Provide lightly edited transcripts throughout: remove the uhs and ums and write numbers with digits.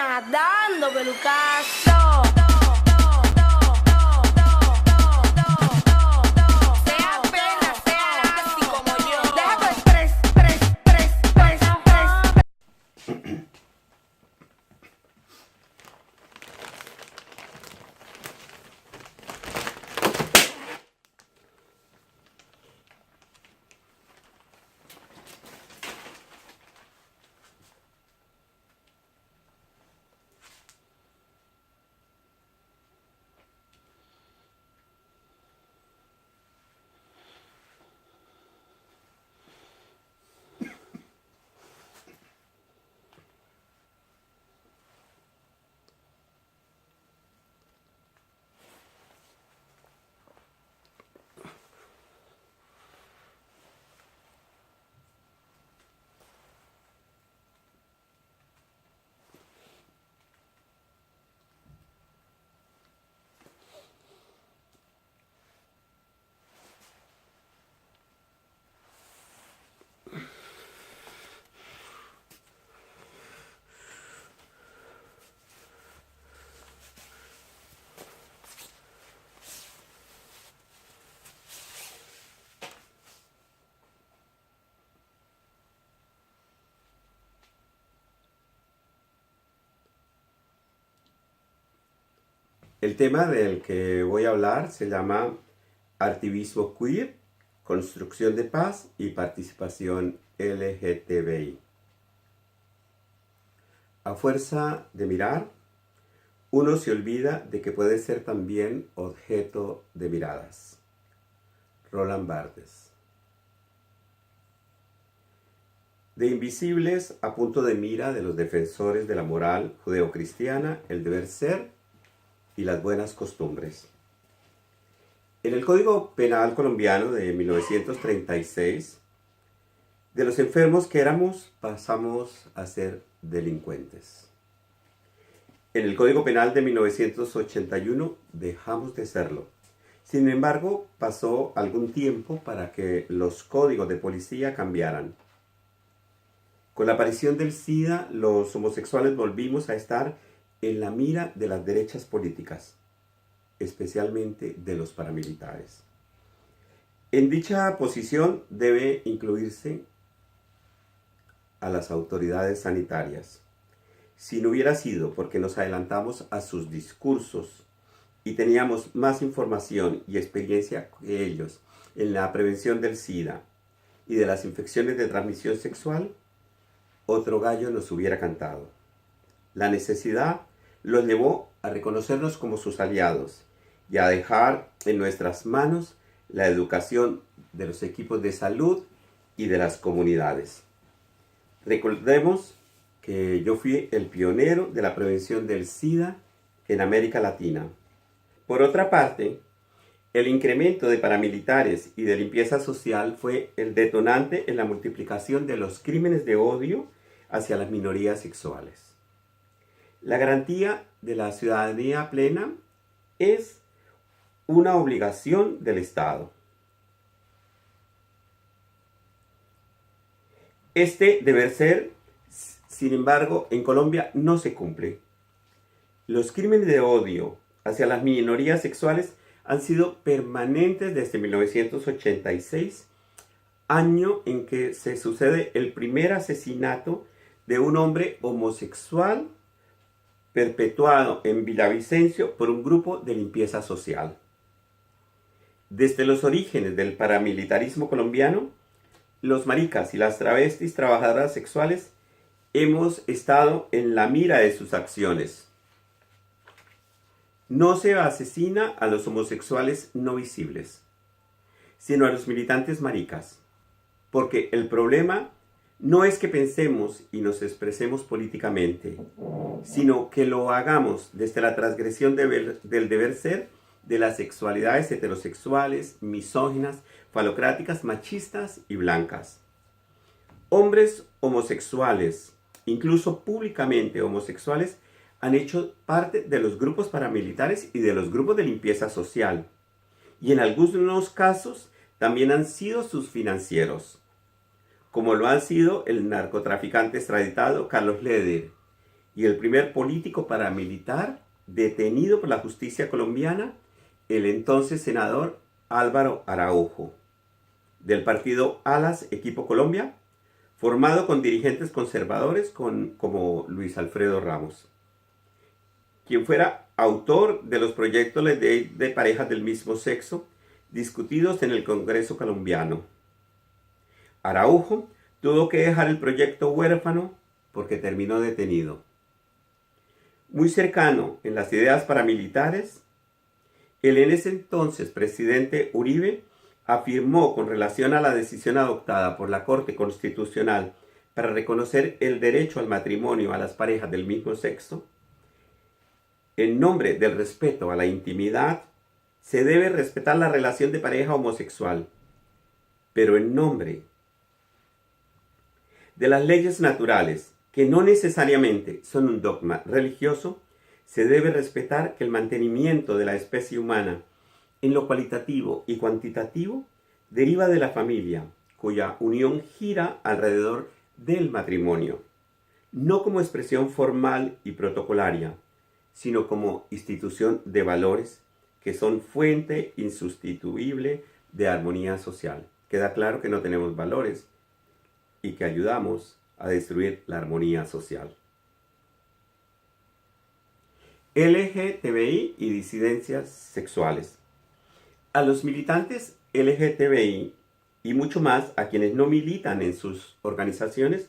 Peña dando pelucazo. Sea pena, sea así como yo. Deja tu estrés, estrés. El tema del que voy a hablar se llama Activismo Queer, Construcción de Paz y Participación LGTBI. A fuerza de mirar, uno se olvida de que puede ser también objeto de miradas. Roland Barthes. De invisibles a punto de mira de los defensores de la moral judeocristiana, el deber ser y las buenas costumbres. En el Código Penal colombiano de 1936, de los enfermos que éramos pasamos a ser delincuentes. En el Código Penal de 1981 dejamos de serlo. Sin embargo, pasó algún tiempo para que los códigos de policía cambiaran. Con la aparición del SIDA, los homosexuales volvimos a estar en la mira de las derechas políticas, especialmente de los paramilitares. En dicha posición debe incluirse a las autoridades sanitarias. Si no hubiera sido porque nos adelantamos a sus discursos y teníamos más información y experiencia que ellos en la prevención del SIDA y de las infecciones de transmisión sexual, otro gallo nos hubiera cantado. La necesidad los llevó a reconocernos como sus aliados y a dejar en nuestras manos la educación de los equipos de salud y de las comunidades. Recordemos que yo fui el pionero de la prevención del SIDA en América Latina. Por otra parte, el incremento de paramilitares y de limpieza social fue el detonante en la multiplicación de los crímenes de odio hacia las minorías sexuales. La garantía de la ciudadanía plena es una obligación del Estado. Este deber ser, sin embargo, en Colombia no se cumple. Los crímenes de odio hacia las minorías sexuales han sido permanentes desde 1986, año en que se sucede el primer asesinato de un hombre homosexual perpetuado en Villavicencio por un grupo de limpieza social. Desde los orígenes del paramilitarismo colombiano, los maricas y las travestis trabajadoras sexuales hemos estado en la mira de sus acciones. No se asesina a los homosexuales no visibles, sino a los militantes maricas, porque el problema no es que pensemos y nos expresemos políticamente, sino que lo hagamos desde la transgresión del deber ser de las sexualidades heterosexuales, misóginas, falocráticas, machistas y blancas. Hombres homosexuales, incluso públicamente homosexuales, han hecho parte de los grupos paramilitares y de los grupos de limpieza social, y en algunos casos también han sido sus financieros, como lo han sido el narcotraficante extraditado Carlos Leder y el primer político paramilitar detenido por la justicia colombiana, el entonces senador Álvaro Araujo, del partido Alas Equipo Colombia, formado con dirigentes conservadores como Luis Alfredo Ramos, quien fuera autor de los proyectos de ley de parejas del mismo sexo discutidos en el Congreso colombiano. Araujo tuvo que dejar el proyecto huérfano porque terminó detenido. Muy cercano en las ideas paramilitares, el en ese entonces presidente Uribe afirmó con relación a la decisión adoptada por la Corte Constitucional para reconocer el derecho al matrimonio a las parejas del mismo sexo: en nombre del respeto a la intimidad, se debe respetar la relación de pareja homosexual, pero en nombre de las leyes naturales, que no necesariamente son un dogma religioso, se debe respetar que el mantenimiento de la especie humana en lo cualitativo y cuantitativo deriva de la familia, cuya unión gira alrededor del matrimonio, no como expresión formal y protocolaria, sino como institución de valores que son fuente insustituible de armonía social. Queda claro que no tenemos valores y que ayudamos a destruir la armonía social. LGTBI y disidencias sexuales. A los militantes LGTBI y mucho más a quienes no militan en sus organizaciones,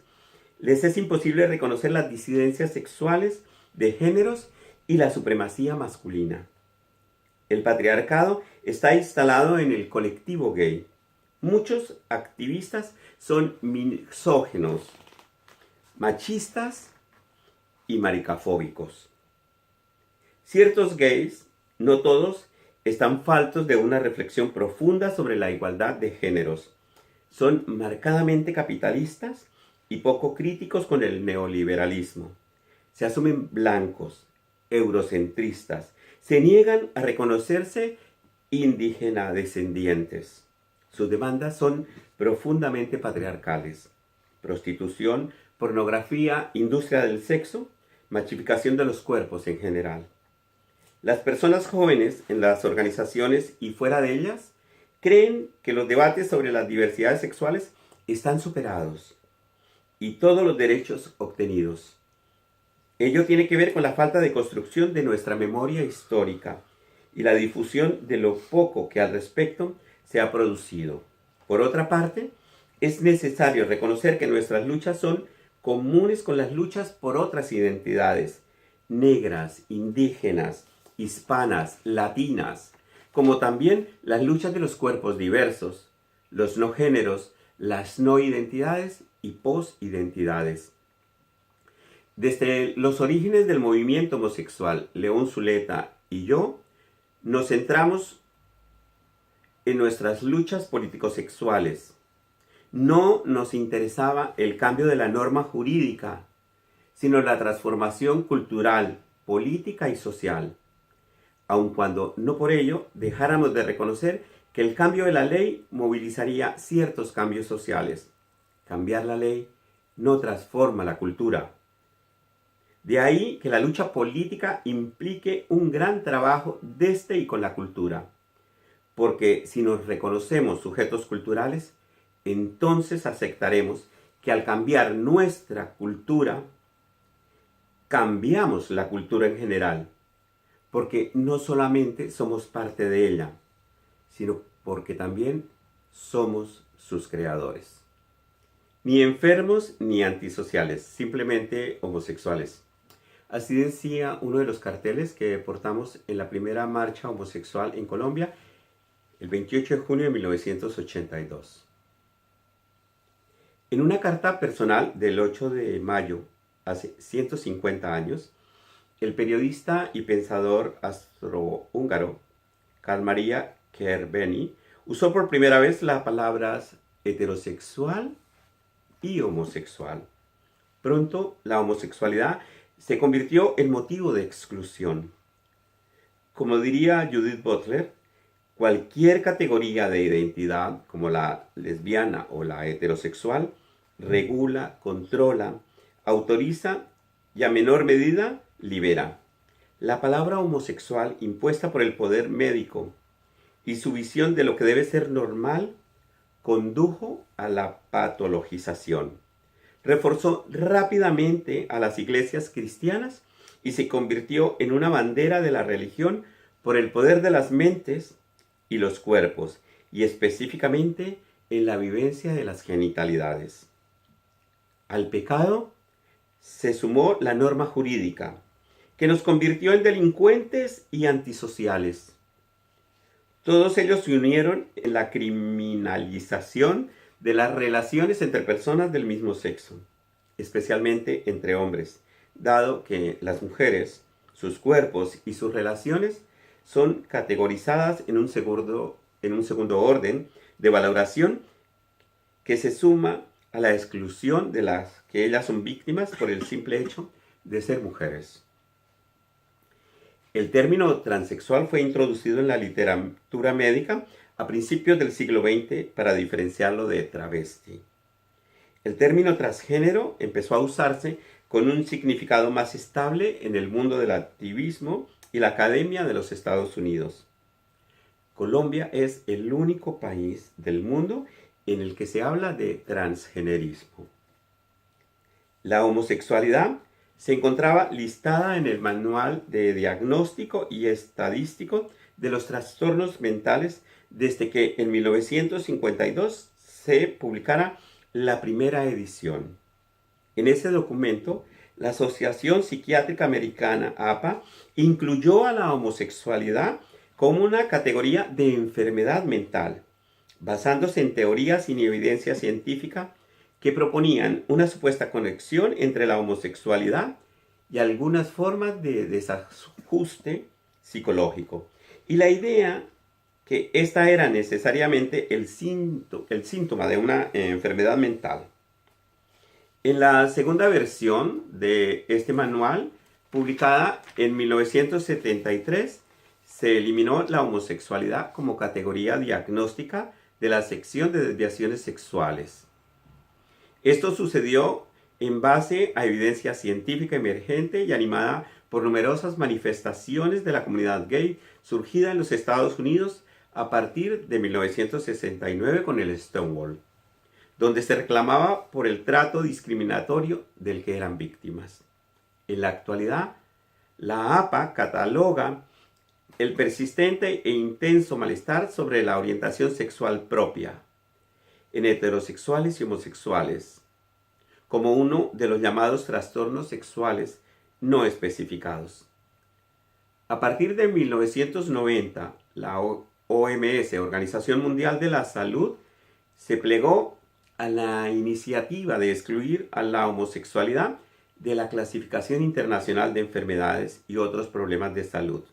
les es imposible reconocer las disidencias sexuales de géneros y la supremacía masculina. El patriarcado está instalado en el colectivo gay. Muchos activistas son misóginos, machistas y maricafóbicos. Ciertos gays, no todos, están faltos de una reflexión profunda sobre la igualdad de géneros. Son marcadamente capitalistas y poco críticos con el neoliberalismo. Se asumen blancos, eurocentristas, se niegan a reconocerse indígena descendientes. Sus demandas son profundamente patriarcales: prostitución, pornografía, industria del sexo, machificación de los cuerpos en general. Las personas jóvenes en las organizaciones y fuera de ellas creen que los debates sobre las diversidades sexuales están superados y todos los derechos obtenidos. Ello tiene que ver con la falta de construcción de nuestra memoria histórica y la difusión de lo poco que al respecto se ha producido. Por otra parte, es necesario reconocer que nuestras luchas son comunes con las luchas por otras identidades, negras, indígenas, hispanas, latinas, como también las luchas de los cuerpos diversos, los no géneros, las no identidades y posidentidades. Desde los orígenes del movimiento homosexual, León Zuleta y yo nos centramos en nuestras luchas político-sexuales. No nos interesaba el cambio de la norma jurídica, sino la transformación cultural, política y social, aun cuando no por ello dejáramos de reconocer que el cambio de la ley movilizaría ciertos cambios sociales. Cambiar la ley no transforma la cultura. De ahí que la lucha política implique un gran trabajo desde y con la cultura. Porque si nos reconocemos sujetos culturales, entonces aceptaremos que al cambiar nuestra cultura, cambiamos la cultura en general. Porque no solamente somos parte de ella, sino porque también somos sus creadores. Ni enfermos ni antisociales, simplemente homosexuales. Así decía uno de los carteles que portamos en la primera marcha homosexual en Colombia, el 28 de junio de 1982. En una carta personal del 8 de mayo, hace 150 años, el periodista y pensador austrohúngaro Carl Maria Kerbény usó por primera vez las palabras heterosexual y homosexual. Pronto, la homosexualidad se convirtió en motivo de exclusión. Como diría Judith Butler, cualquier categoría de identidad, como la lesbiana o la heterosexual, regula, controla, autoriza y a menor medida libera. La palabra homosexual impuesta por el poder médico y su visión de lo que debe ser normal condujo a la patologización. Reforzó rápidamente a las iglesias cristianas y se convirtió en una bandera de la religión por el poder de las mentes y los cuerpos, y específicamente en la vivencia de las genitalidades. Al pecado se sumó la norma jurídica, que nos convirtió en delincuentes y antisociales. Todos ellos se unieron en la criminalización de las relaciones entre personas del mismo sexo, especialmente entre hombres, dado que las mujeres, sus cuerpos y sus relaciones son categorizadas en un segundo orden de valoración que se suma a la exclusión de las que ellas son víctimas por el simple hecho de ser mujeres. El término transexual fue introducido en la literatura médica a principios del siglo XX para diferenciarlo de travesti. El término transgénero empezó a usarse con un significado más estable en el mundo del activismo y la academia de los Estados Unidos. Colombia es el único país del mundo en el que se habla de transgenerismo. La homosexualidad se encontraba listada en el Manual de Diagnóstico y Estadístico de los Trastornos Mentales desde que en 1952 se publicara la primera edición. En ese documento, la Asociación Psiquiátrica Americana, APA, incluyó a la homosexualidad como una categoría de enfermedad mental, basándose en teorías sin evidencia científica que proponían una supuesta conexión entre la homosexualidad y algunas formas de desajuste psicológico, y la idea que esta era necesariamente el síntoma de una enfermedad mental. En la segunda versión de este manual, publicada en 1973, se eliminó la homosexualidad como categoría diagnóstica de la sección de desviaciones sexuales. Esto sucedió en base a evidencia científica emergente y animada por numerosas manifestaciones de la comunidad gay surgida en los Estados Unidos a partir de 1969 con el Stonewall, donde se reclamaba por el trato discriminatorio del que eran víctimas. En la actualidad, la APA cataloga el persistente e intenso malestar sobre la orientación sexual propia en heterosexuales y homosexuales como uno de los llamados trastornos sexuales no especificados. A partir de 1990, la OMS, Organización Mundial de la Salud, se plegó a la iniciativa de excluir a la homosexualidad de la Clasificación Internacional de Enfermedades y otros problemas de salud.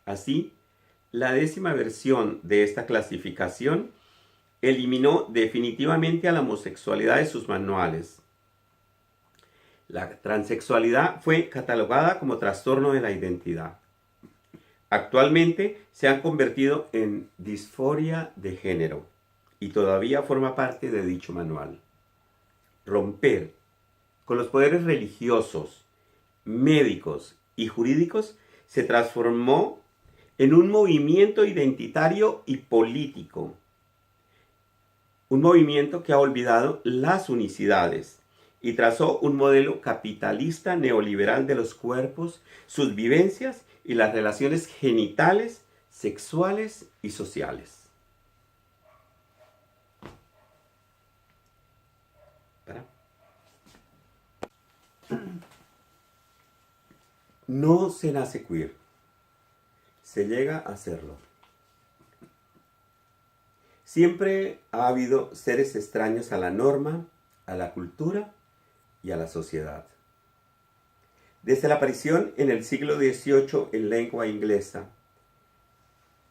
Así, la 10ª versión de esta clasificación eliminó definitivamente a la homosexualidad de sus manuales. La transexualidad fue catalogada como trastorno de la identidad. Actualmente se han convertido en disforia de género y todavía forma parte de dicho manual. Romper con los poderes religiosos, médicos y jurídicos se transformó en un movimiento identitario y político. Un movimiento que ha olvidado las unicidades y trazó un modelo capitalista neoliberal de los cuerpos, sus vivencias y las relaciones genitales, sexuales y sociales. No se nace queer, se llega a serlo. Siempre ha habido seres extraños a la norma, a la cultura y a la sociedad. Desde la aparición en el siglo XVIII en lengua inglesa,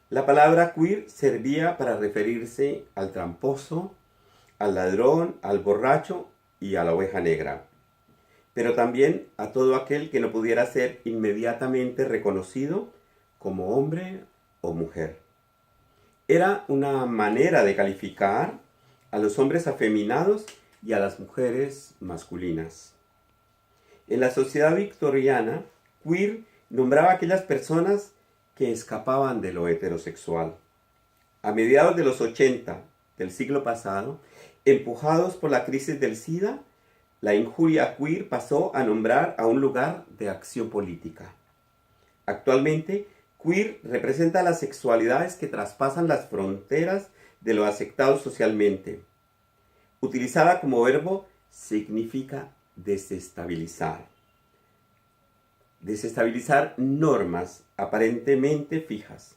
la palabra queer servía para referirse al tramposo, al ladrón, al borracho y a la oveja negra, pero también a todo aquel que no pudiera ser inmediatamente reconocido como hombre o mujer. Era una manera de calificar a los hombres afeminados y a las mujeres masculinas. En la sociedad victoriana, queer nombraba a aquellas personas que escapaban de lo heterosexual. A mediados de los 80 del siglo pasado, empujados por la crisis del SIDA, la injuria queer pasó a nombrar a un lugar de acción política. Actualmente, queer representa las sexualidades que traspasan las fronteras de lo aceptado socialmente. Utilizada como verbo, significa desestabilizar. Desestabilizar normas aparentemente fijas.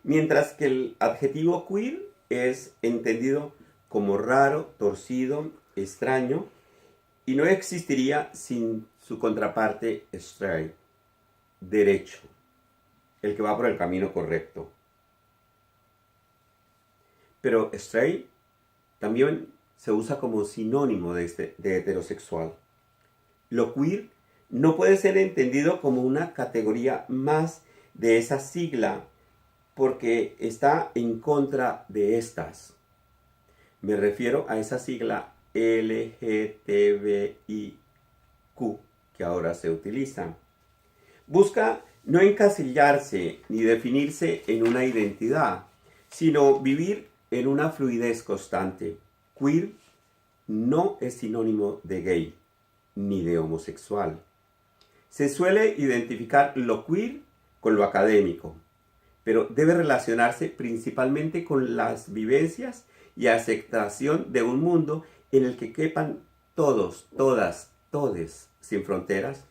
Mientras que el adjetivo queer es entendido como raro, torcido, extraño, y no existiría sin su contraparte straight, derecho, el que va por el camino correcto. Pero straight también se usa como sinónimo de heterosexual. Lo queer no puede ser entendido como una categoría más de esa sigla porque está en contra de estas. Me refiero a esa sigla LGTBIQ que ahora se utiliza. Busca no encasillarse ni definirse en una identidad, sino vivir en una fluidez constante. Queer no es sinónimo de gay ni de homosexual. Se suele identificar lo queer con lo académico, pero debe relacionarse principalmente con las vivencias y aceptación de un mundo en el que quepan todos, todas, todes, sin fronteras,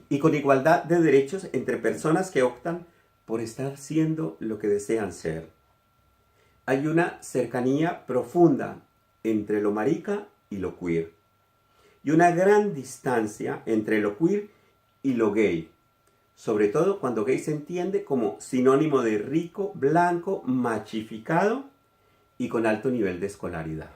y con igualdad de derechos entre personas que optan por estar siendo lo que desean ser. Hay una cercanía profunda entre lo marica y lo queer, y una gran distancia entre lo queer y lo gay, sobre todo cuando gay se entiende como sinónimo de rico, blanco, machificado y con alto nivel de escolaridad.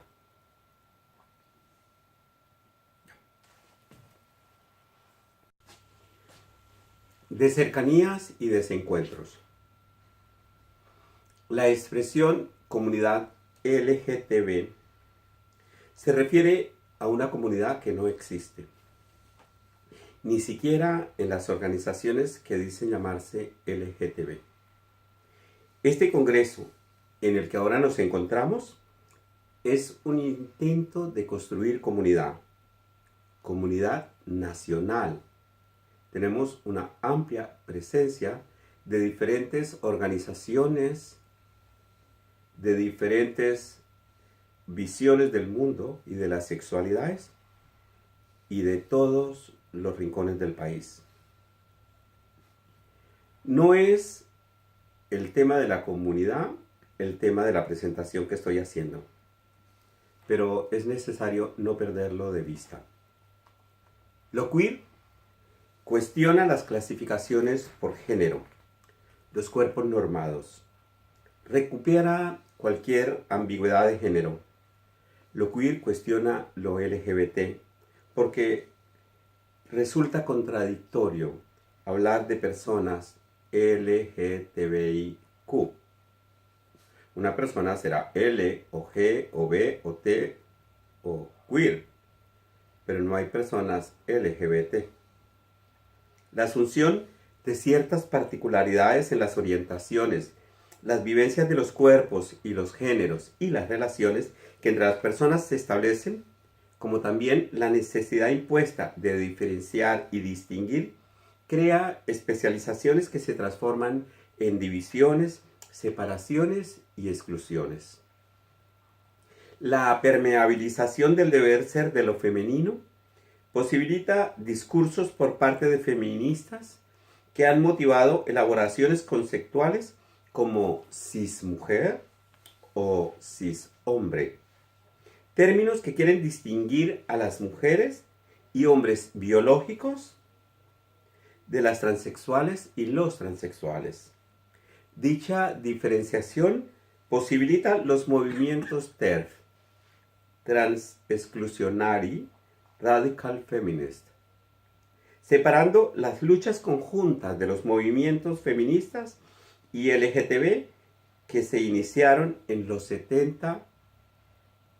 De cercanías y desencuentros. La expresión comunidad LGTB se refiere a una comunidad que no existe, ni siquiera en las organizaciones que dicen llamarse LGTB. Este congreso en el que ahora nos encontramos es un intento de construir comunidad nacional. Tenemos una amplia presencia de diferentes organizaciones, de diferentes visiones del mundo y de las sexualidades y de todos los rincones del país. No es el tema de la comunidad el tema de la presentación que estoy haciendo, pero es necesario no perderlo de vista. Lo queer cuestiona las clasificaciones por género, los cuerpos normados, recupera cualquier ambigüedad de género. Lo queer cuestiona lo LGBT porque resulta contradictorio hablar de personas LGTBIQ. Una persona será L o G o B o T o queer, pero no hay personas LGBT. La asunción de ciertas particularidades en las orientaciones, las vivencias de los cuerpos y los géneros y las relaciones que entre las personas se establecen, como también la necesidad impuesta de diferenciar y distinguir, crea especializaciones que se transforman en divisiones, separaciones y exclusiones. La permeabilización del deber ser de lo femenino posibilita discursos por parte de feministas que han motivado elaboraciones conceptuales como cismujer o cishombre, términos que quieren distinguir a las mujeres y hombres biológicos de las transexuales y los transexuales. Dicha diferenciación posibilita los movimientos TERF, Trans-Exclusionary Radical Feminist, separando las luchas conjuntas de los movimientos feministas y LGTB que se iniciaron en los 70,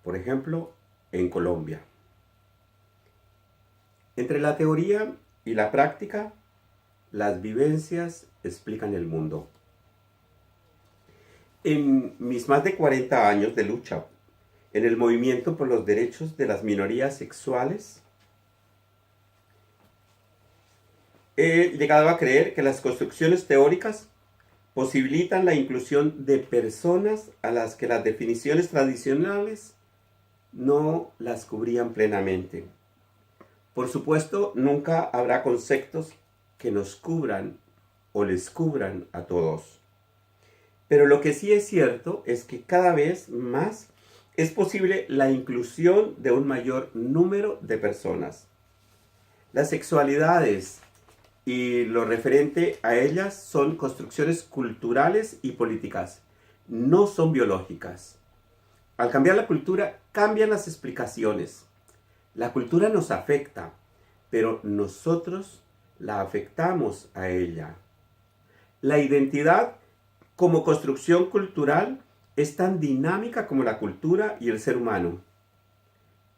por ejemplo, en Colombia. Entre la teoría y la práctica, las vivencias explican el mundo. En mis más de 40 años de lucha en el movimiento por los derechos de las minorías sexuales, he llegado a creer que las construcciones teóricas posibilitan la inclusión de personas a las que las definiciones tradicionales no las cubrían plenamente. Por supuesto, nunca habrá conceptos que nos cubran o les cubran a todos. Pero lo que sí es cierto es que cada vez más es posible la inclusión de un mayor número de personas. Las sexualidades y lo referente a ellas son construcciones culturales y políticas, no son biológicas. Al cambiar la cultura, cambian las explicaciones. La cultura nos afecta, pero nosotros la afectamos a ella. La identidad como construcción cultural es tan dinámica como la cultura y el ser humano.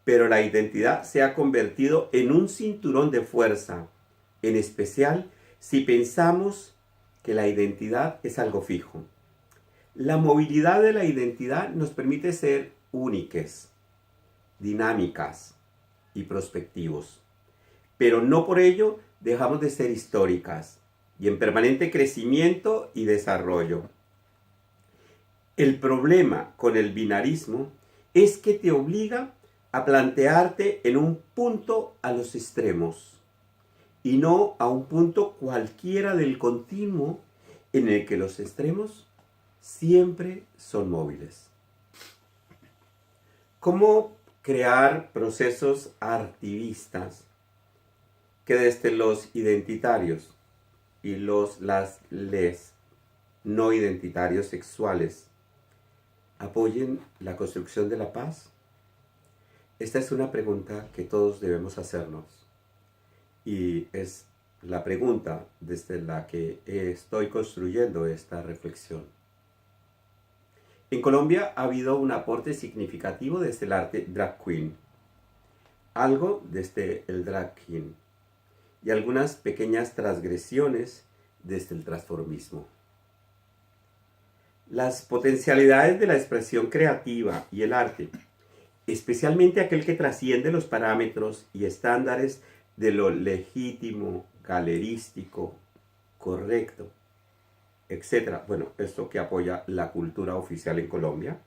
Pero la identidad se ha convertido en un cinturón de fuerza, en especial si pensamos que la identidad es algo fijo. La movilidad de la identidad nos permite ser únicas, dinámicas y prospectivos. Pero no por ello dejamos de ser históricas y en permanente crecimiento y desarrollo. El problema con el binarismo es que te obliga a plantearte en un punto a los extremos y no a un punto cualquiera del continuo en el que los extremos siempre son móviles. ¿Cómo crear procesos artivistas que desde los identitarios y les no identitarios sexuales apoyen la construcción de la paz? Esta es una pregunta que todos debemos hacernos y es la pregunta desde la que estoy construyendo esta reflexión. En Colombia ha habido un aporte significativo desde el arte drag queen, algo desde el drag king y algunas pequeñas transgresiones desde el transformismo. Las potencialidades de la expresión creativa y el arte, especialmente aquel que trasciende los parámetros y estándares de lo legítimo, galerístico, correcto, etc. Bueno, esto que apoya la cultura oficial en Colombia.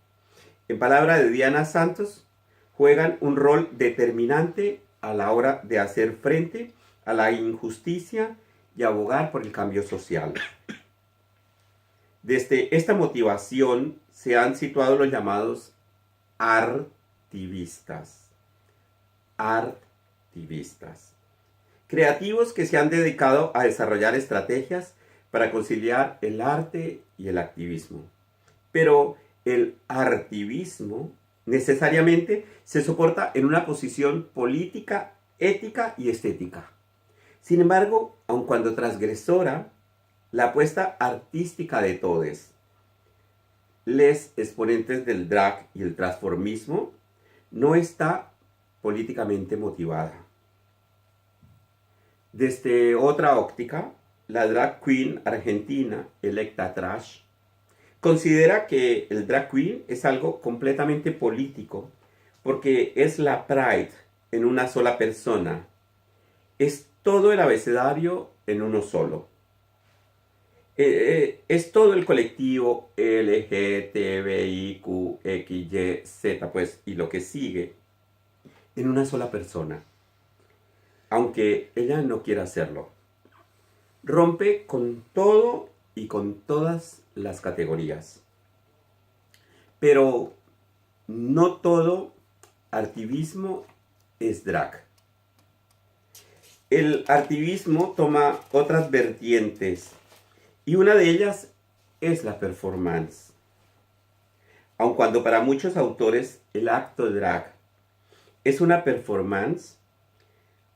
En palabra de Diana Santos, juegan un rol determinante a la hora de hacer frente a la injusticia y abogar por el cambio social. Desde esta motivación se han situado los llamados artivistas. Artivistas. Creativos que se han dedicado a desarrollar estrategias para conciliar el arte y el activismo. Pero el artivismo necesariamente se soporta en una posición política, ética y estética. Sin embargo, aun cuando transgresora, la apuesta artística de todos, les exponentes del drag y el transformismo, no está políticamente motivada. Desde otra óptica, la drag queen argentina, Electa Trash, considera que el drag queen es algo completamente político porque es la pride en una sola persona. Es todo el abecedario en uno solo. Es todo el colectivo LGTBIQXYZ, pues, y lo que sigue, en una sola persona, aunque ella no quiera hacerlo. Rompe con todo y con todas las categorías. Pero no todo artivismo es drag. El artivismo toma otras vertientes y una de ellas es la performance. Aun cuando para muchos autores el acto drag es una performance,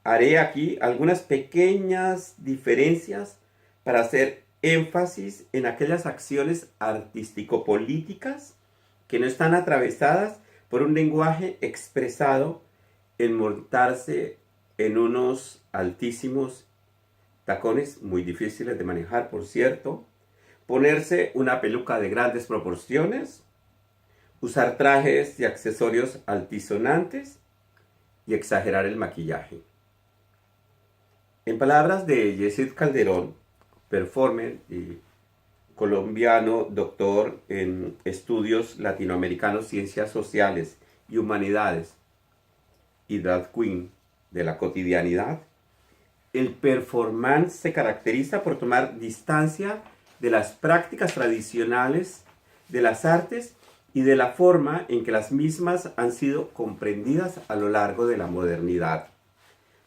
haré aquí algunas pequeñas diferencias para hacer énfasis en aquellas acciones artístico-políticas que no están atravesadas por un lenguaje expresado en montarse en unos altísimos tacones muy difíciles de manejar, por cierto, ponerse una peluca de grandes proporciones, usar trajes y accesorios altisonantes y exagerar el maquillaje. En palabras de Yesid Calderón, performer y colombiano, doctor en estudios latinoamericanos, ciencias sociales y humanidades, y drag queen de la cotidianidad, el performance se caracteriza por tomar distancia de las prácticas tradicionales de las artes y de la forma en que las mismas han sido comprendidas a lo largo de la modernidad,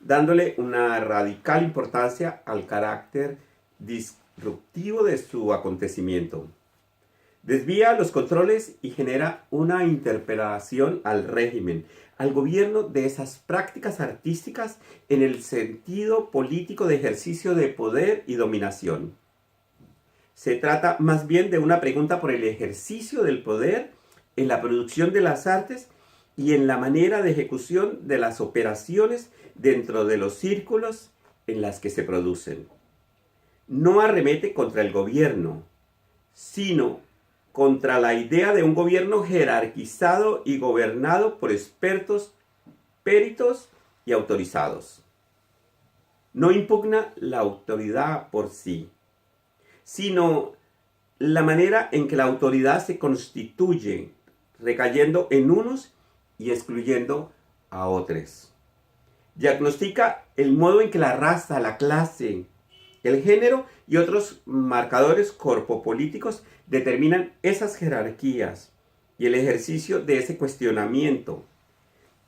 dándole una radical importancia al carácter disruptivo de su acontecimiento. Desvía los controles y genera una interpelación al régimen, al gobierno de esas prácticas artísticas en el sentido político de ejercicio de poder y dominación. Se trata más bien de una pregunta por el ejercicio del poder en la producción de las artes y en la manera de ejecución de las operaciones dentro de los círculos en las que se producen. No arremete contra el gobierno, sino contra la idea de un gobierno jerarquizado y gobernado por expertos, peritos y autorizados. No impugna la autoridad por sí, sino la manera en que la autoridad se constituye, recayendo en unos y excluyendo a otros. Diagnostica el modo en que la raza, la clase, el género y otros marcadores corpopolíticos determinan esas jerarquías y el ejercicio de ese cuestionamiento.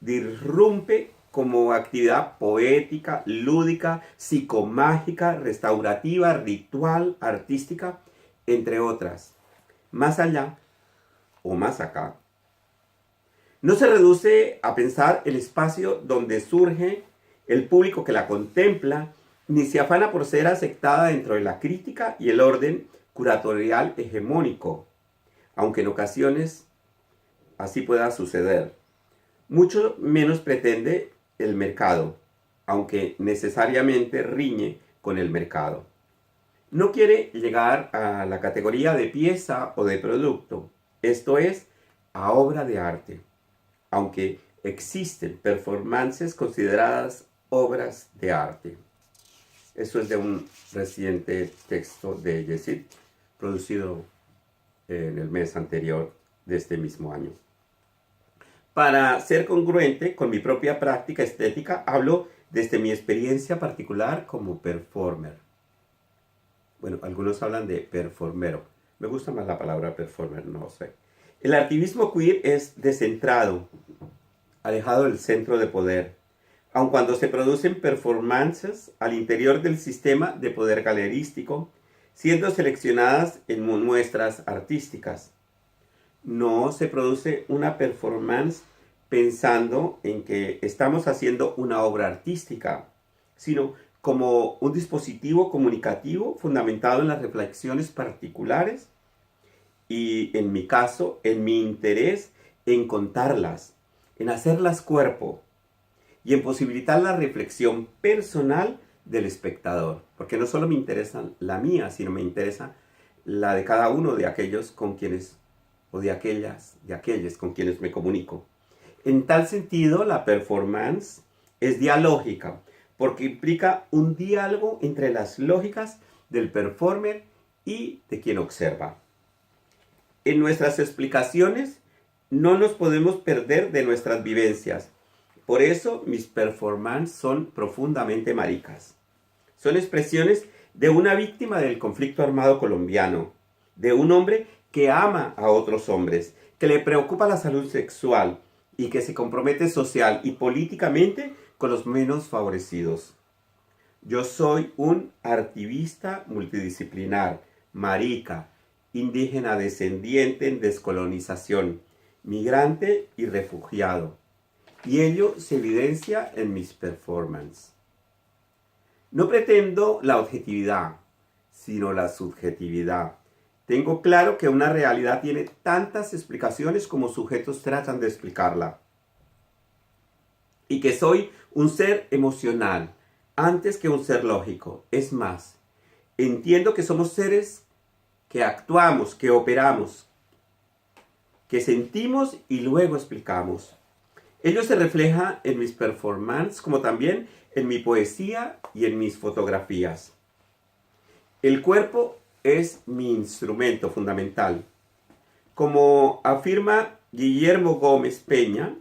Disrumpe como actividad poética, lúdica, psicomágica, restaurativa, ritual, artística, entre otras. Más allá o más acá. No se reduce a pensar el espacio donde surge el público que la contempla, ni se afana por ser aceptada dentro de la crítica y el orden curatorial hegemónico, aunque en ocasiones así pueda suceder. Mucho menos pretende el mercado, aunque necesariamente riñe con el mercado. No quiere llegar a la categoría de pieza o de producto, esto es, a obra de arte, aunque existen performances consideradas obras de arte. Eso es de un reciente texto de Yesid, producido en el mes anterior de este mismo año. Para ser congruente con mi propia práctica estética, hablo desde mi experiencia particular como performer. Bueno, algunos hablan de performero. Me gusta más la palabra performer, no sé. El activismo queer es descentrado, alejado del centro de poder, aun cuando se producen performances al interior del sistema de poder galerístico, siendo seleccionadas en muestras artísticas. No se produce una performance pensando en que estamos haciendo una obra artística, sino como un dispositivo comunicativo fundamentado en las reflexiones particulares y, en mi caso, en mi interés en contarlas, en hacerlas cuerpo y en posibilitar la reflexión personal del espectador, porque no solo me interesa la mía, sino me interesa la de cada uno de aquellos con quienes, o de aquellos con quienes me comunico. En tal sentido, la performance es dialógica, porque implica un diálogo entre las lógicas del performer y de quien observa. En nuestras explicaciones no nos podemos perder de nuestras vivencias. Por eso mis performances son profundamente maricas. Son expresiones de una víctima del conflicto armado colombiano, de un hombre que ama a otros hombres, que le preocupa la salud sexual y que se compromete social y políticamente con los menos favorecidos. Yo soy un activista multidisciplinar, marica, indígena descendiente en descolonización, migrante y refugiado. Y ello se evidencia en mis performances. No pretendo la objetividad, sino la subjetividad. Tengo claro que una realidad tiene tantas explicaciones como sujetos tratan de explicarla. Y que soy un ser emocional, antes que un ser lógico. Es más, entiendo que somos seres que actuamos, que operamos, que sentimos y luego explicamos. Ello se refleja en mis performances como también en mi poesía y en mis fotografías. El cuerpo es mi instrumento fundamental. Como afirma Guillermo Gómez Peña,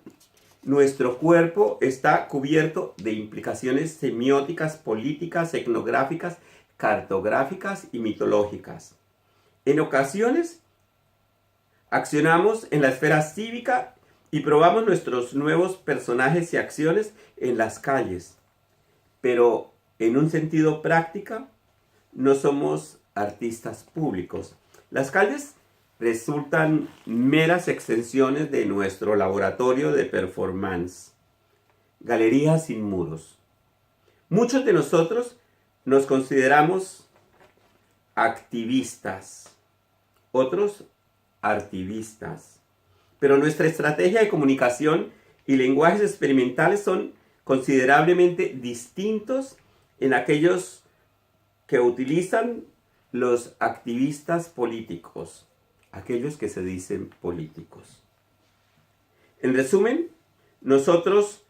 nuestro cuerpo está cubierto de implicaciones semióticas, políticas, etnográficas, cartográficas y mitológicas. En ocasiones, accionamos en la esfera cívica y probamos nuestros nuevos personajes y acciones en las calles. Pero en un sentido práctico, no somos artistas públicos. Las calles resultan meras extensiones de nuestro laboratorio de performance. Galerías sin muros. Muchos de nosotros nos consideramos activistas, otros artivistas. Pero nuestra estrategia de comunicación y lenguajes experimentales son considerablemente distintos en aquellos que utilizan los activistas políticos, aquellos que se dicen políticos. En resumen, nosotros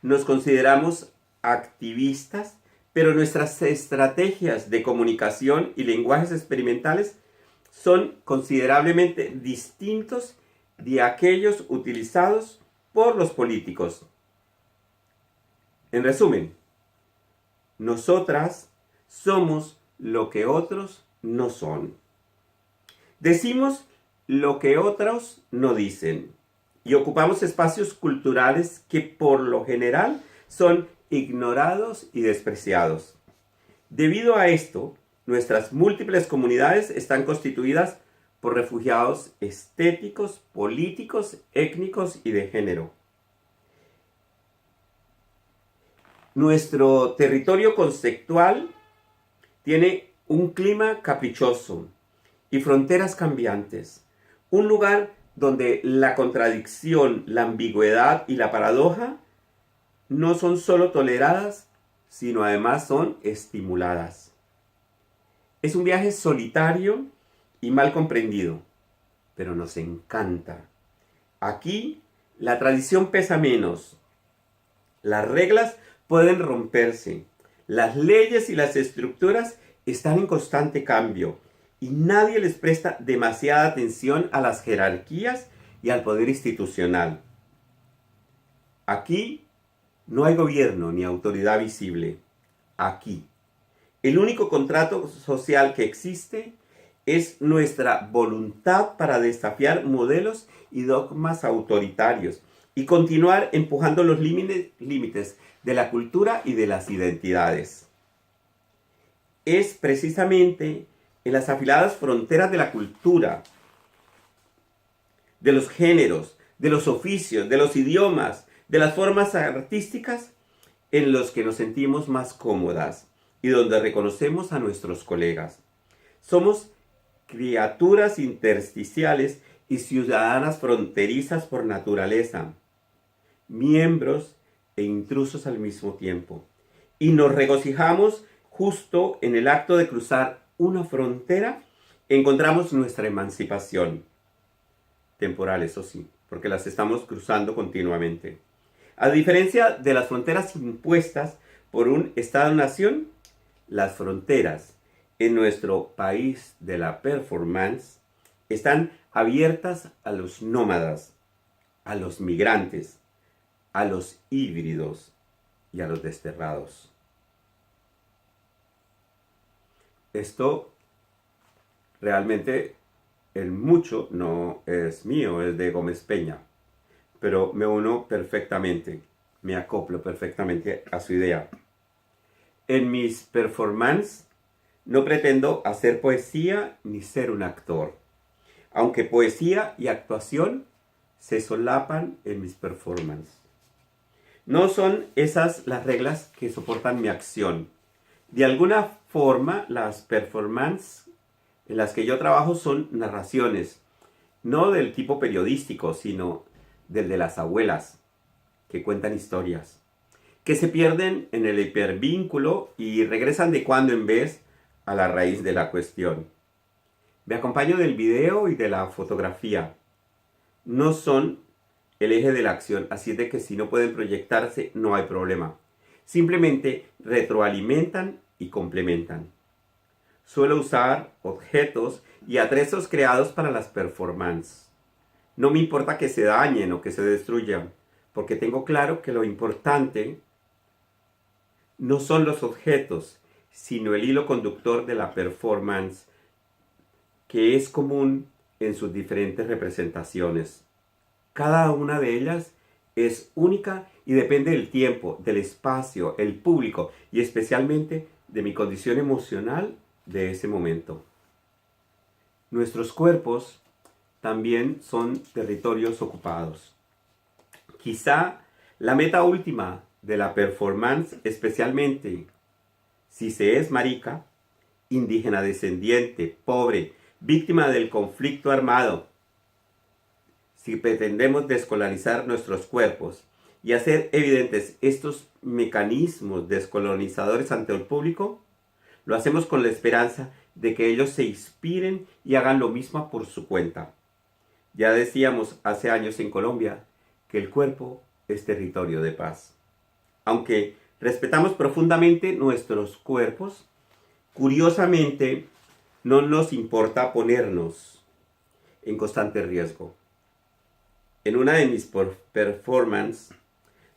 nos consideramos activistas, pero nuestras estrategias de comunicación y lenguajes experimentales son considerablemente distintos de aquellos utilizados por los políticos. En resumen, nosotras somos lo que otros no son. Decimos lo que otros no dicen y ocupamos espacios culturales que por lo general son ignorados y despreciados. Debido a esto, nuestras múltiples comunidades están constituidas por refugiados estéticos, políticos, étnicos y de género. Nuestro territorio conceptual tiene un clima caprichoso y fronteras cambiantes. Un lugar donde la contradicción, la ambigüedad y la paradoja no son solo toleradas, sino además son estimuladas. Es un viaje solitario y mal comprendido, pero nos encanta. Aquí la tradición pesa menos. Las reglas pueden romperse. Las leyes y las estructuras están en constante cambio y nadie les presta demasiada atención a las jerarquías y al poder institucional. Aquí no hay gobierno ni autoridad visible. Aquí, el único contrato social que existe es nuestra voluntad para desafiar modelos y dogmas autoritarios y continuar empujando los límites de la cultura y de las identidades. Es precisamente en las afiladas fronteras de la cultura, de los géneros, de los oficios, de los idiomas, de las formas artísticas, en los que nos sentimos más cómodas y donde reconocemos a nuestros colegas. Somos criaturas intersticiales y ciudadanas fronterizas por naturaleza, miembros e intrusos al mismo tiempo. Y nos regocijamos justo en el acto de cruzar una frontera, encontramos nuestra emancipación. Temporal, eso sí, porque las estamos cruzando continuamente. A diferencia de las fronteras impuestas por un Estado-nación, las fronteras en nuestro país de la performance están abiertas a los nómadas, a los migrantes, a los híbridos y a los desterrados. Esto realmente en mucho no es mío, es de Gómez Peña, pero me uno perfectamente, me acoplo perfectamente a su idea. En mis performances no pretendo hacer poesía ni ser un actor, aunque poesía y actuación se solapan en mis performances. No son esas las reglas que soportan mi acción. De alguna forma, las performances en las que yo trabajo son narraciones, no del tipo periodístico, sino del de las abuelas, que cuentan historias, que se pierden en el hipervínculo y regresan de cuando en vez a la raíz de la cuestión. Me acompaño del video y de la fotografía. No son el eje de la acción, así de que si no pueden proyectarse no hay problema. Simplemente retroalimentan y complementan. Suelo usar objetos y atrezos creados para las performances. No me importa que se dañen o que se destruyan, porque tengo claro que lo importante no son los objetos, sino el hilo conductor de la performance, que es común en sus diferentes representaciones. Cada una de ellas es única y depende del tiempo, del espacio, el público y especialmente de mi condición emocional de ese momento. Nuestros cuerpos también son territorios ocupados. Quizá la meta última de la performance, especialmente si se es marica, indígena descendiente, pobre, víctima del conflicto armado, si pretendemos descolonizar nuestros cuerpos y hacer evidentes estos mecanismos descolonizadores ante el público, lo hacemos con la esperanza de que ellos se inspiren y hagan lo mismo por su cuenta. Ya decíamos hace años en Colombia que el cuerpo es territorio de paz. Aunque respetamos profundamente nuestros cuerpos, curiosamente no nos importa ponernos en constante riesgo. En una de mis performances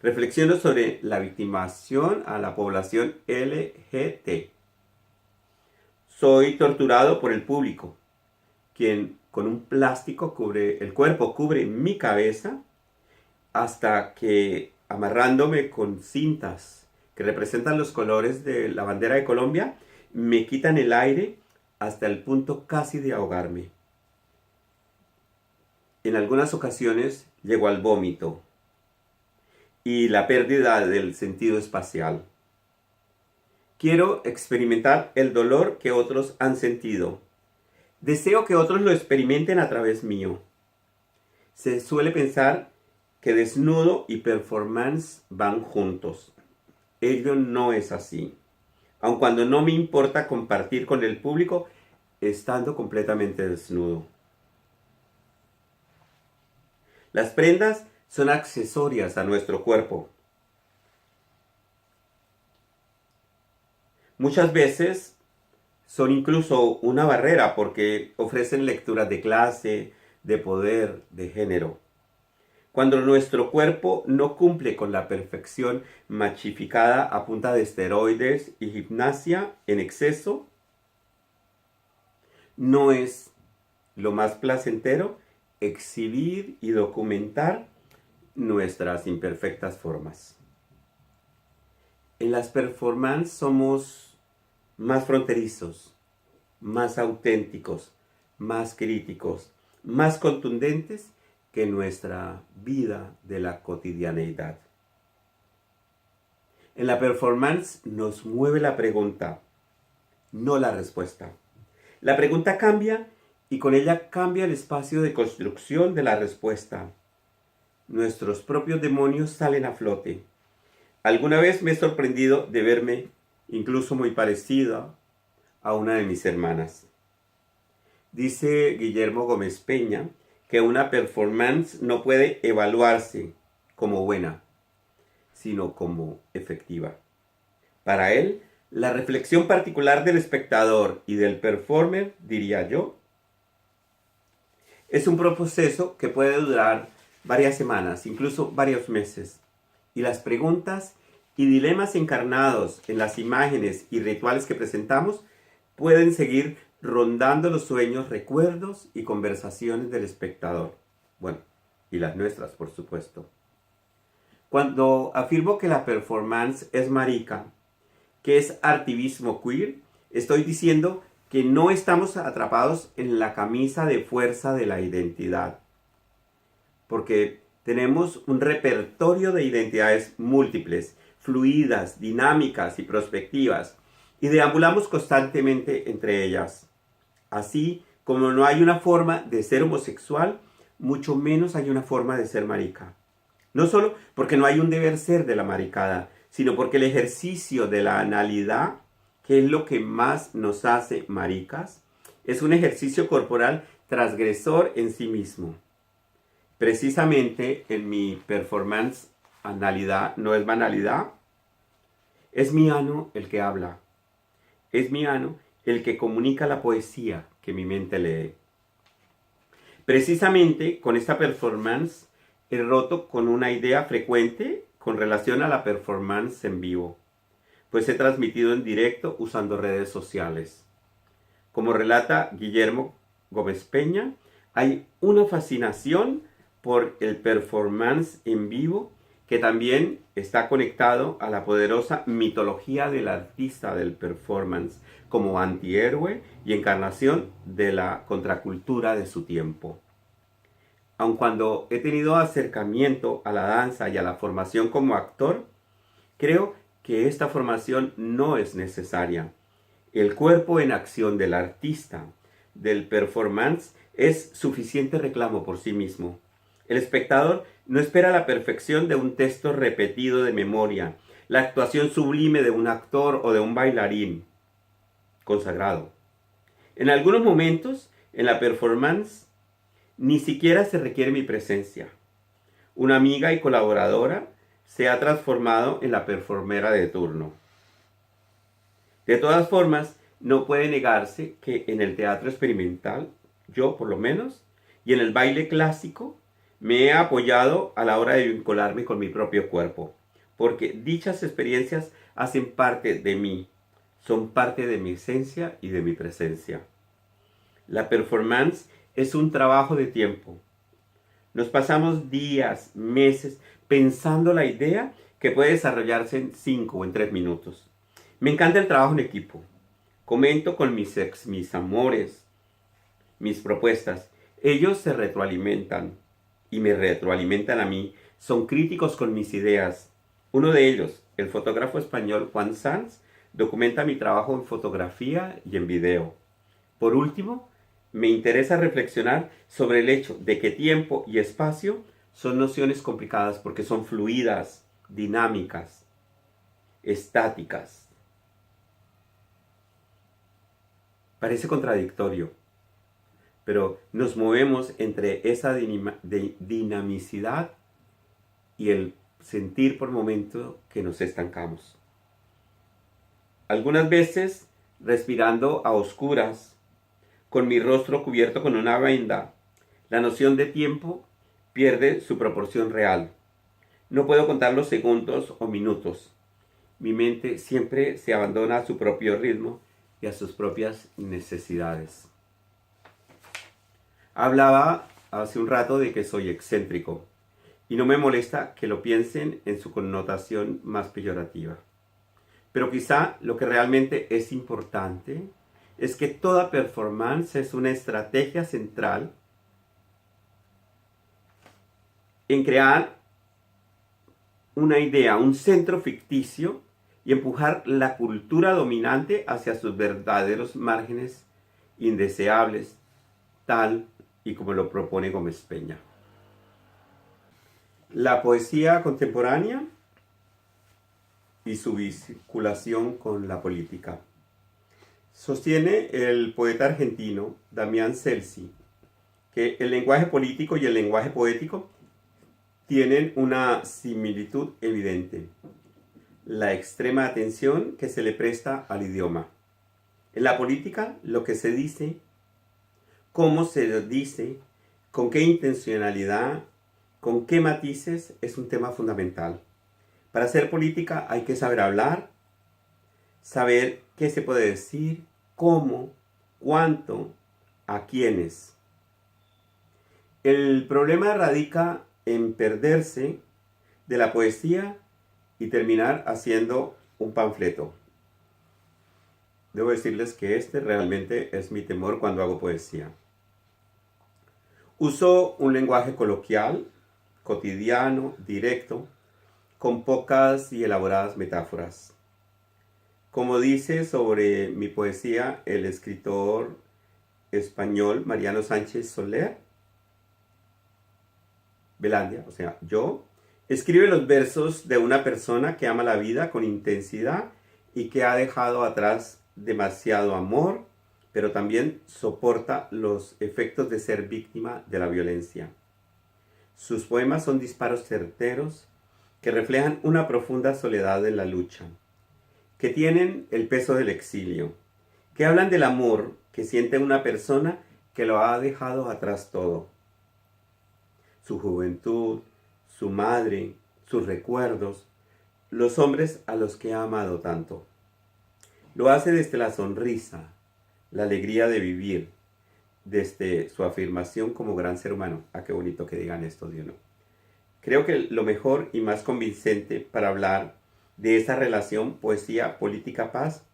reflexiono sobre la victimización a la población LGBT. Soy torturado por el público, quien con un plástico cubre el cuerpo, cubre mi cabeza, hasta que amarrándome con cintas que representan los colores de la bandera de Colombia, me quitan el aire hasta el punto casi de ahogarme. En algunas ocasiones llego al vómito y la pérdida del sentido espacial. Quiero experimentar el dolor que otros han sentido. Deseo que otros lo experimenten a través mío. Se suele pensar que desnudo y performance van juntos. Ello no es así. Aun cuando no me importa compartir con el público estando completamente desnudo. Las prendas son accesorias a nuestro cuerpo. Muchas veces son incluso una barrera porque ofrecen lecturas de clase, de poder, de género. Cuando nuestro cuerpo no cumple con la perfección machificada a punta de esteroides y gimnasia en exceso, no es lo más placentero exhibir y documentar nuestras imperfectas formas. En las performances somos más fronterizos, más auténticos, más críticos, más contundentes que nuestra vida de la cotidianeidad. En la performance nos mueve la pregunta, no la respuesta. La pregunta cambia y con ella cambia el espacio de construcción de la respuesta. Nuestros propios demonios salen a flote. Alguna vez me he sorprendido de verme incluso muy parecida a una de mis hermanas. Dice Guillermo Gómez Peña que una performance no puede evaluarse como buena, sino como efectiva. Para él, la reflexión particular del espectador y del performer, diría yo, es un proceso que puede durar varias semanas, incluso varios meses. Y las preguntas y dilemas encarnados en las imágenes y rituales que presentamos pueden seguir rondando los sueños, recuerdos y conversaciones del espectador. Bueno, y las nuestras, por supuesto. Cuando afirmo que la performance es marica, que es artivismo queer, estoy diciendo que no estamos atrapados en la camisa de fuerza de la identidad. Porque tenemos un repertorio de identidades múltiples, fluidas, dinámicas y prospectivas, y deambulamos constantemente entre ellas. Así como no hay una forma de ser homosexual, mucho menos hay una forma de ser marica. No solo porque no hay un deber ser de la maricada, sino porque el ejercicio de la analidad, que es lo que más nos hace maricas, es un ejercicio corporal transgresor en sí mismo. Precisamente en mi performance, analidad no es banalidad, es mi ano el que habla, es mi ano el que comunica la poesía que mi mente lee. Precisamente con esta performance he roto con una idea frecuente con relación a la performance en vivo, pues he transmitido en directo usando redes sociales. Como relata Guillermo Gómez Peña, hay una fascinación por el performance en vivo que también está conectado a la poderosa mitología del artista del performance como antihéroe y encarnación de la contracultura de su tiempo. Aun cuando he tenido acercamiento a la danza y a la formación como actor, creo que esta formación no es necesaria. El cuerpo en acción del artista, del performance, es suficiente reclamo por sí mismo. El espectador no espera la perfección de un texto repetido de memoria, la actuación sublime de un actor o de un bailarín consagrado. En algunos momentos, en la performance, ni siquiera se requiere mi presencia. Una amiga y colaboradora se ha transformado en la performera de turno. De todas formas, no puede negarse que en el teatro experimental, yo por lo menos, y en el baile clásico, me he apoyado a la hora de vincularme con mi propio cuerpo, porque dichas experiencias hacen parte de mí, son parte de mi esencia y de mi presencia. La performance es un trabajo de tiempo. Nos pasamos días, meses, pensando la idea que puede desarrollarse en 5 o en 3 minutos. Me encanta el trabajo en equipo. Comento con mis amores, mis propuestas. Ellos se retroalimentan y me retroalimentan a mí. Son críticos con mis ideas. Uno de ellos, el fotógrafo español Juan Sanz, documenta mi trabajo en fotografía y en video. Por último, me interesa reflexionar sobre el hecho de que tiempo y espacio son nociones complicadas porque son fluidas, dinámicas, estáticas. Parece contradictorio, pero nos movemos entre esa dinamicidad y el sentir por momento que nos estancamos. Algunas veces respirando a oscuras, con mi rostro cubierto con una venda, la noción de tiempo pierde su proporción real. No puedo contar los segundos o minutos. Mi mente siempre se abandona a su propio ritmo y a sus propias necesidades. Hablaba hace un rato de que soy excéntrico y no me molesta que lo piensen en su connotación más peyorativa. Pero quizá lo que realmente es importante es que toda performance es una estrategia central en crear una idea, un centro ficticio y empujar la cultura dominante hacia sus verdaderos márgenes indeseables, tal y como lo propone Gómez Peña. La poesía contemporánea y su vinculación con la política. Sostiene el poeta argentino Damián Celsi que el lenguaje político y el lenguaje poético tienen una similitud evidente: la extrema atención que se le presta al idioma. En la política, lo que se dice, cómo se lo dice, con qué intencionalidad, con qué matices, es un tema fundamental. Para hacer política hay que saber hablar, saber qué se puede decir, cómo, cuánto, a quiénes. El problema radica en perderse de la poesía y terminar haciendo un panfleto. Debo decirles que este realmente es mi temor cuando hago poesía. Uso un lenguaje coloquial, cotidiano, directo, con pocas y elaboradas metáforas. Como dice sobre mi poesía el escritor español Mariano Sánchez Soler, Belandia, o sea, yo, Escribe los versos de una persona que ama la vida con intensidad y que ha dejado atrás demasiado amor, pero también soporta los efectos de ser víctima de la violencia. Sus poemas son disparos certeros que reflejan una profunda soledad en la lucha, que tienen el peso del exilio, que hablan del amor que siente una persona que lo ha dejado atrás todo. Su juventud, su madre, sus recuerdos, los hombres a los que ha amado tanto. Lo hace desde la sonrisa, la alegría de vivir, desde su afirmación como gran ser humano. Ah, qué bonito que digan esto de uno. Creo que lo mejor y más convincente para hablar de esa relación poesía, política, paz,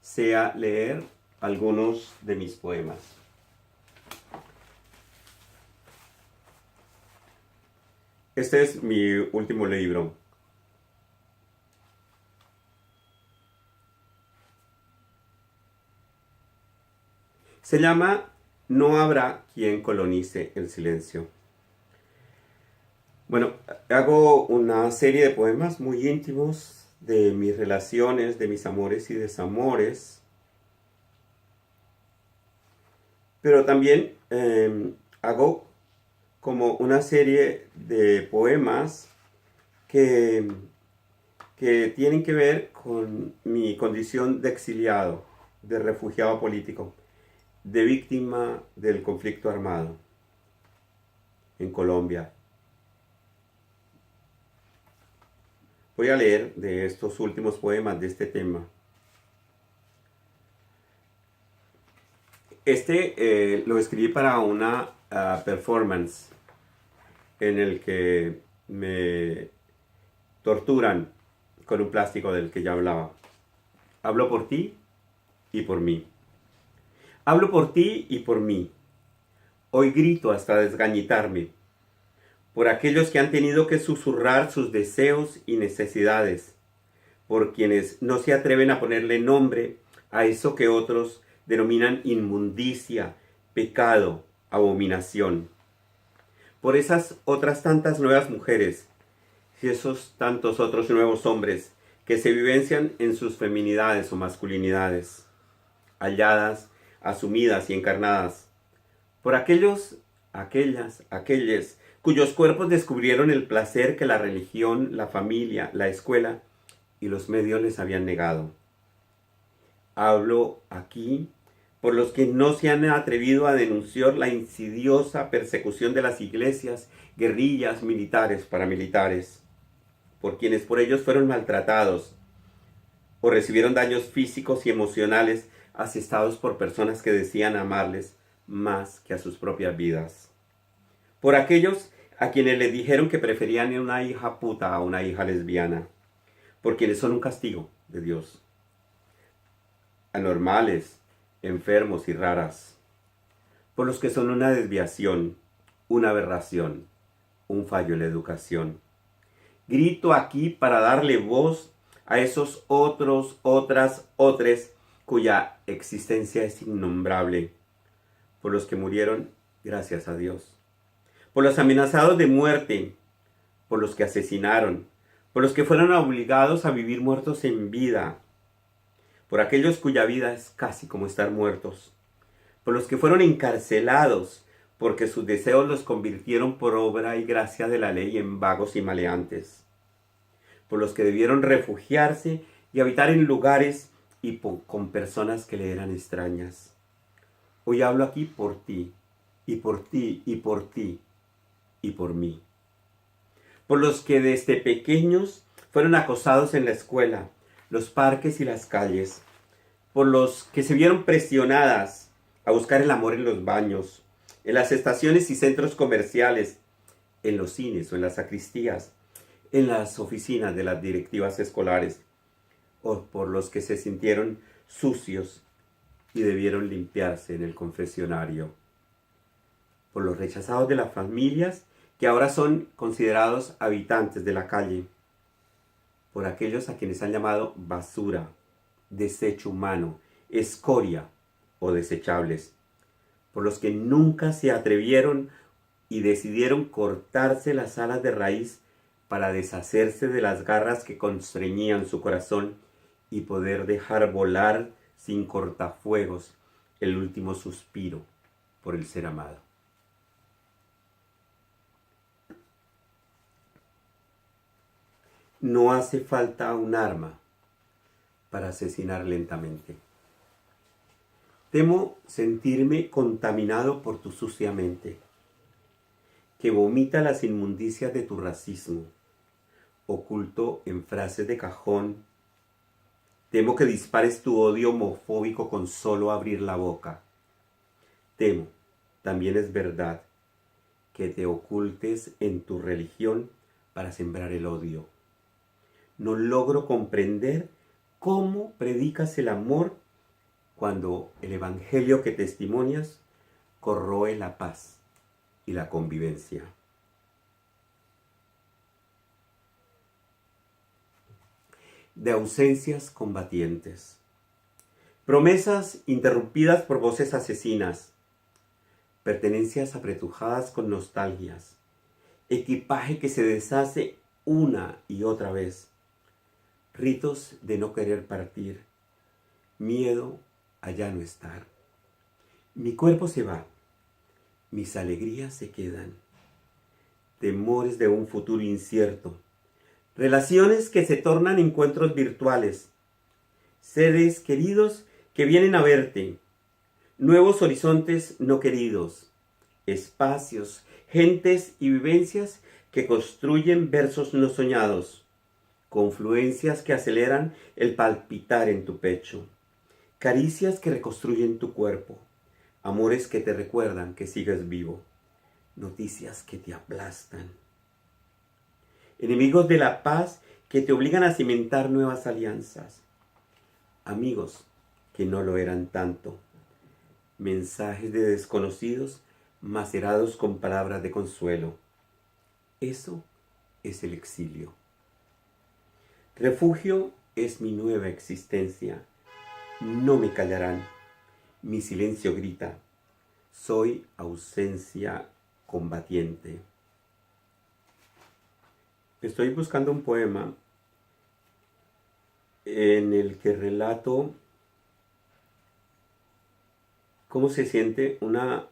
sea leer algunos de mis poemas. Este es mi último libro. Se llama No habrá quien colonice el silencio. Bueno, hago una serie de poemas muy íntimos de mis relaciones, de mis amores y desamores. Pero también hago como una serie de poemas que tienen que ver con mi condición de exiliado, de refugiado político, de víctima del conflicto armado en Colombia. Voy a leer de estos últimos poemas de este tema. Lo escribí para una performance en el que me torturan con un plástico del que ya hablaba. Hablo por ti y por mí. Hablo por ti y por mí. Hoy grito hasta desgañitarme. Por aquellos que han tenido que susurrar sus deseos y necesidades. Por quienes no se atreven a ponerle nombre a eso que otros denominan inmundicia, pecado, abominación. Por esas otras tantas nuevas mujeres y esos tantos otros nuevos hombres que se vivencian en sus feminidades o masculinidades, halladas, asumidas y encarnadas. Por aquellos, aquellas, aquelles cuyos cuerpos descubrieron el placer que la religión, la familia, la escuela y los medios les habían negado. Hablo aquí por los que no se han atrevido a denunciar la insidiosa persecución de las iglesias, guerrillas, militares, paramilitares, por quienes por ellos fueron maltratados o recibieron daños físicos y emocionales asestados por personas que decían amarles más que a sus propias vidas. Por aquellos a quienes les dijeron que preferían una hija puta a una hija lesbiana, por quienes son un castigo de Dios. Anormales, enfermos y raras, por los que son una desviación, una aberración, un fallo en la educación. Grito aquí para darle voz a esos otros, otras, otres, cuya existencia es innombrable, por los que murieron gracias a Dios, por los amenazados de muerte, por los que asesinaron, por los que fueron obligados a vivir muertos en vida, por aquellos cuya vida es casi como estar muertos, por los que fueron encarcelados, porque sus deseos los convirtieron por obra y gracia de la ley en vagos y maleantes, por los que debieron refugiarse y habitar en lugares y con personas que le eran extrañas. Hoy hablo aquí por ti, y por ti, y por ti, y por mí. Por los que desde pequeños fueron acosados en la escuela, los parques y las calles. Por los que se vieron presionadas a buscar el amor en los baños, en las estaciones y centros comerciales, en los cines o en las sacristías, en las oficinas de las directivas escolares, o por los que se sintieron sucios y debieron limpiarse en el confesionario, por los rechazados de las familias que ahora son considerados habitantes de la calle, por aquellos a quienes han llamado basura, desecho humano, escoria o desechables, por los que nunca se atrevieron y decidieron cortarse las alas de raíz para deshacerse de las garras que constreñían su corazón y poder dejar volar sin cortafuegos el último suspiro por el ser amado. No hace falta un arma para asesinar lentamente. Temo sentirme contaminado por tu sucia mente, que vomita las inmundicias de tu racismo, oculto en frases de cajón. Temo que dispares tu odio homofóbico con solo abrir la boca. Temo, también es verdad, que te ocultes en tu religión para sembrar el odio. No logro comprender cómo predicas el amor cuando el evangelio que testimonias corroe la paz y la convivencia. De ausencias combatientes. Promesas interrumpidas por voces asesinas. Pertenencias apretujadas con nostalgias. Equipaje que se deshace una y otra vez. Ritos de no querer partir. Miedo a ya no estar. Mi cuerpo se va. Mis alegrías se quedan. Temores de un futuro incierto. Relaciones que se tornan encuentros virtuales. Seres queridos que vienen a verte. Nuevos horizontes no queridos. Espacios, gentes y vivencias que construyen versos no soñados. Confluencias que aceleran el palpitar en tu pecho. Caricias que reconstruyen tu cuerpo. Amores que te recuerdan que sigues vivo. Noticias que te aplastan. Enemigos de la paz que te obligan a cimentar nuevas alianzas. Amigos que no lo eran tanto. Mensajes de desconocidos macerados con palabras de consuelo. Eso es el exilio. Refugio es mi nueva existencia. No me callarán. Mi silencio grita. Soy ausencia combatiente. Estoy buscando un poema en el que relato cómo se siente una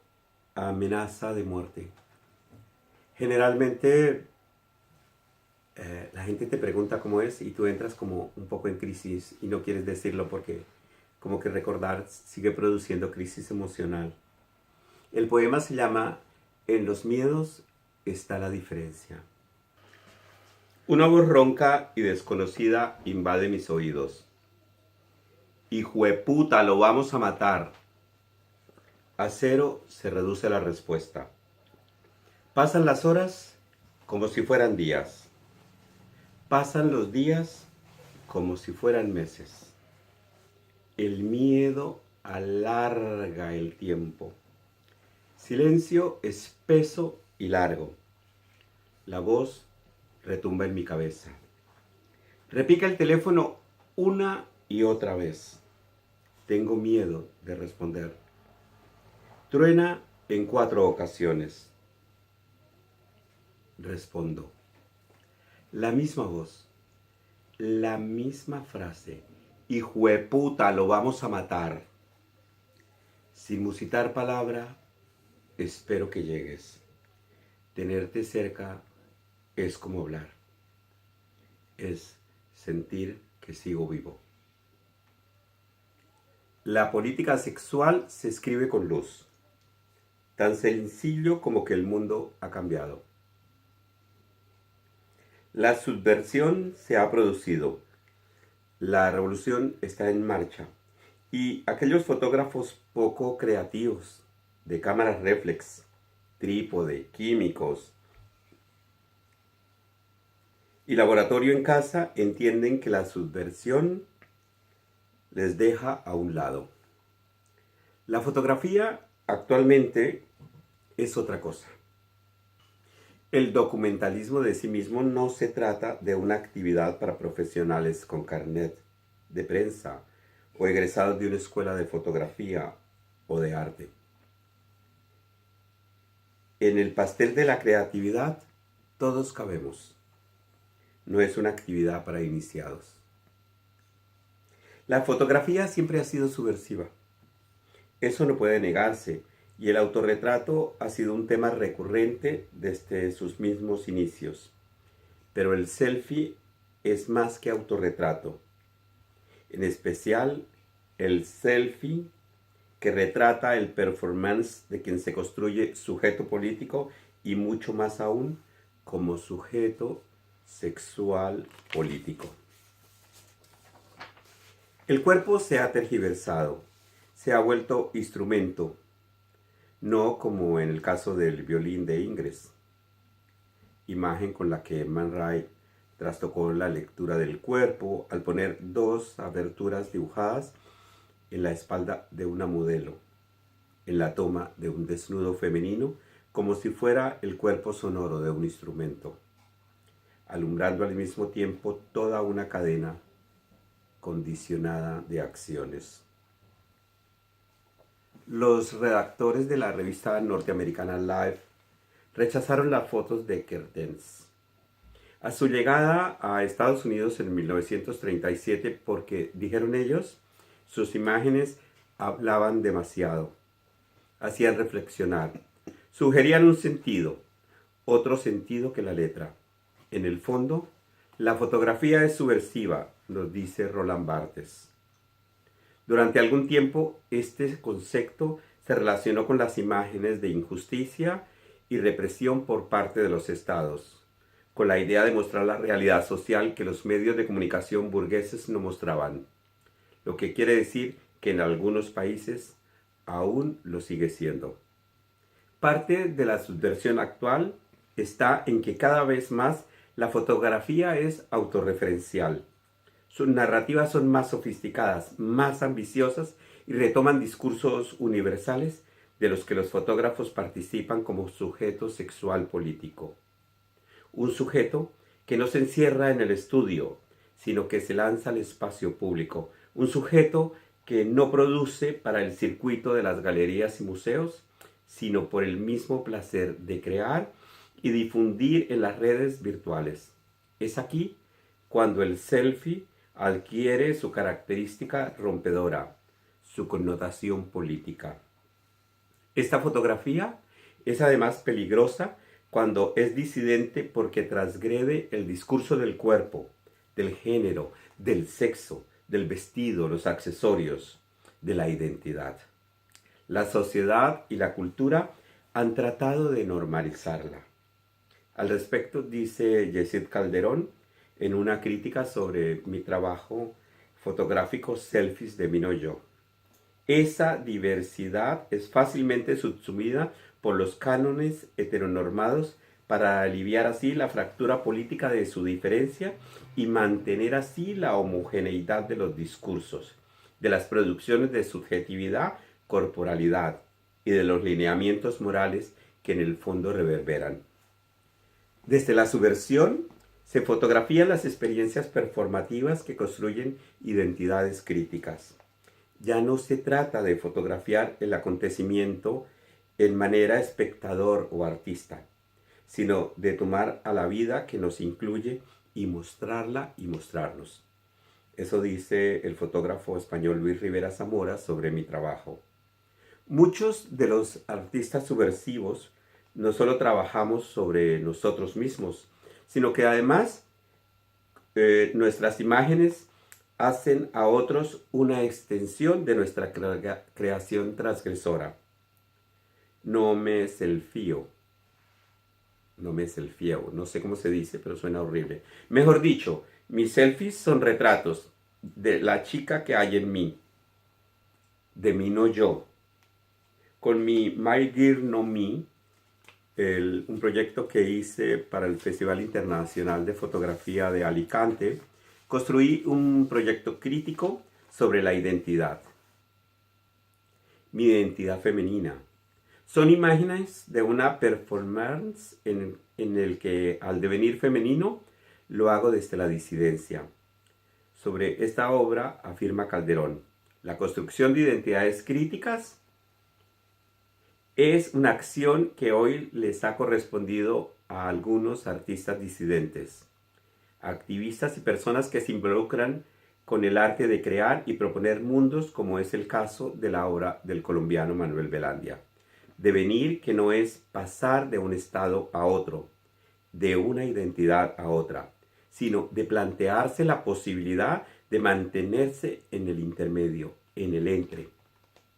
amenaza de muerte. Generalmente la gente te pregunta cómo es y tú entras como un poco en crisis y no quieres decirlo porque como que recordar sigue produciendo crisis emocional. El poema se llama En los miedos está la diferencia. Una voz ronca y desconocida invade mis oídos. ¡Hijueputa, lo vamos a matar! A cero se reduce la respuesta. Pasan las horas como si fueran días. Pasan los días como si fueran meses. El miedo alarga el tiempo. Silencio espeso y largo. La voz retumba en mi cabeza. Repica el teléfono una y otra vez. Tengo miedo de responder. Truena en 4 ocasiones. Respondo. La misma voz. La misma frase. ¡Hijueputa, lo vamos a matar! Sin musitar palabra, espero que llegues. Tenerte cerca es como hablar. Es sentir que sigo vivo. La política sexual se escribe con luz. Tan sencillo como que el mundo ha cambiado. La subversión se ha producido. La revolución está en marcha. Y aquellos fotógrafos poco creativos, de cámaras reflex, trípode, químicos y laboratorio en casa, entienden que la subversión les deja a un lado. La fotografía actualmente es otra cosa. El documentalismo de sí mismo no se trata de una actividad para profesionales con carnet de prensa o egresados de una escuela de fotografía o de arte. En el pastel de la creatividad todos cabemos. no es una actividad para iniciados. La fotografía siempre ha sido subversiva. Eso no puede negarse, y el autorretrato ha sido un tema recurrente desde sus mismos inicios. Pero el selfie es más que autorretrato. En especial, el selfie que retrata el performance de quien se construye sujeto político y mucho más aún como sujeto sexual político. El cuerpo se ha tergiversado, se ha vuelto instrumento, no como en el caso del violín de Ingres, imagen con la que Man Ray trastocó la lectura del cuerpo al poner dos aberturas dibujadas en la espalda de una modelo, en la toma de un desnudo femenino, como si fuera el cuerpo sonoro de un instrumento, alumbrando al mismo tiempo toda una cadena condicionada de acciones. Los redactores de la revista norteamericana Life rechazaron las fotos de Kertész a su llegada a Estados Unidos en 1937 porque, dijeron ellos, sus imágenes hablaban demasiado, hacían reflexionar, sugerían un sentido, otro sentido que la letra. En el fondo, la fotografía es subversiva, nos dice Roland Barthes. Durante algún tiempo, este concepto se relacionó con las imágenes de injusticia y represión por parte de los estados, con la idea de mostrar la realidad social que los medios de comunicación burgueses no mostraban, lo que quiere decir que en algunos países aún lo sigue siendo. Parte de la subversión actual está en que cada vez más la fotografía es autorreferencial. Sus narrativas son más sofisticadas, más ambiciosas y retoman discursos universales de los que los fotógrafos participan como sujeto sexual político. Un sujeto que no se encierra en el estudio, sino que se lanza al espacio público. Un sujeto que no produce para el circuito de las galerías y museos, sino por el mismo placer de crear y difundir en las redes virtuales. Es aquí cuando el selfie adquiere su característica rompedora, su connotación política. Esta fotografía es además peligrosa cuando es disidente porque transgrede el discurso del cuerpo, del género, del sexo, del vestido, los accesorios, de la identidad. La sociedad y la cultura han tratado de normalizarla. Al respecto dice Yesid Calderón en una crítica sobre mi trabajo fotográfico Selfies de mi no yo. Esa diversidad es fácilmente subsumida por los cánones heteronormados para aliviar así la fractura política de su diferencia y mantener así la homogeneidad de los discursos, de las producciones de subjetividad, corporalidad y de los lineamientos morales que en el fondo reverberan. Desde la subversión se fotografían las experiencias performativas que construyen identidades críticas. Ya no se trata de fotografiar el acontecimiento en manera espectador o artista, sino de tomar a la vida que nos incluye y mostrarla y mostrarnos. Eso dice el fotógrafo español Luis Rivera Zamora sobre mi trabajo. Muchos de los artistas subversivos no solo trabajamos sobre nosotros mismos, sino que además nuestras imágenes hacen a otros una extensión de nuestra creación transgresora. No me selfío, no sé cómo se dice, pero suena horrible. Mejor dicho, mis selfies son retratos de la chica que hay en mí, de mi no yo. Con mi My Girl No Me, un proyecto que hice para el Festival Internacional de Fotografía de Alicante, construí un proyecto crítico sobre la identidad. Mi identidad femenina. Son imágenes de una performance en el que al devenir femenino lo hago desde la disidencia. Sobre esta obra afirma Calderón, la construcción de identidades críticas es una acción que hoy les ha correspondido a algunos artistas disidentes. activistas y personas que se involucran con el arte de crear y proponer mundos, como es el caso de la obra del colombiano Manuel Velandia. Devenir que no es pasar de un estado a otro, de una identidad a otra, sino de plantearse la posibilidad de mantenerse en el intermedio, en el entre,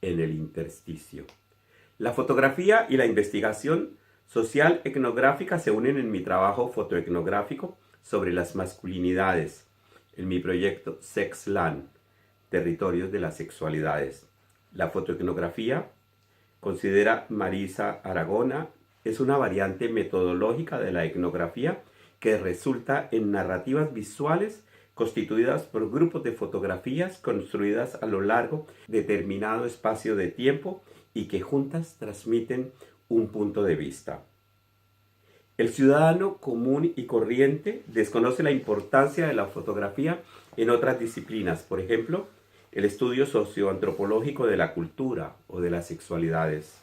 en el intersticio. La fotografía y la investigación social etnográfica se unen en mi trabajo fotoetnográfico sobre las masculinidades, en mi proyecto Sexland, Territorios de las Sexualidades. La fotoetnografía, considera Marisa Aragona, es una variante metodológica de la etnografía que resulta en narrativas visuales constituidas por grupos de fotografías construidas a lo largo de determinado espacio de tiempo y que juntas transmiten un punto de vista. El ciudadano común y corriente desconoce la importancia de la fotografía en otras disciplinas, por ejemplo, el estudio socioantropológico de la cultura o de las sexualidades.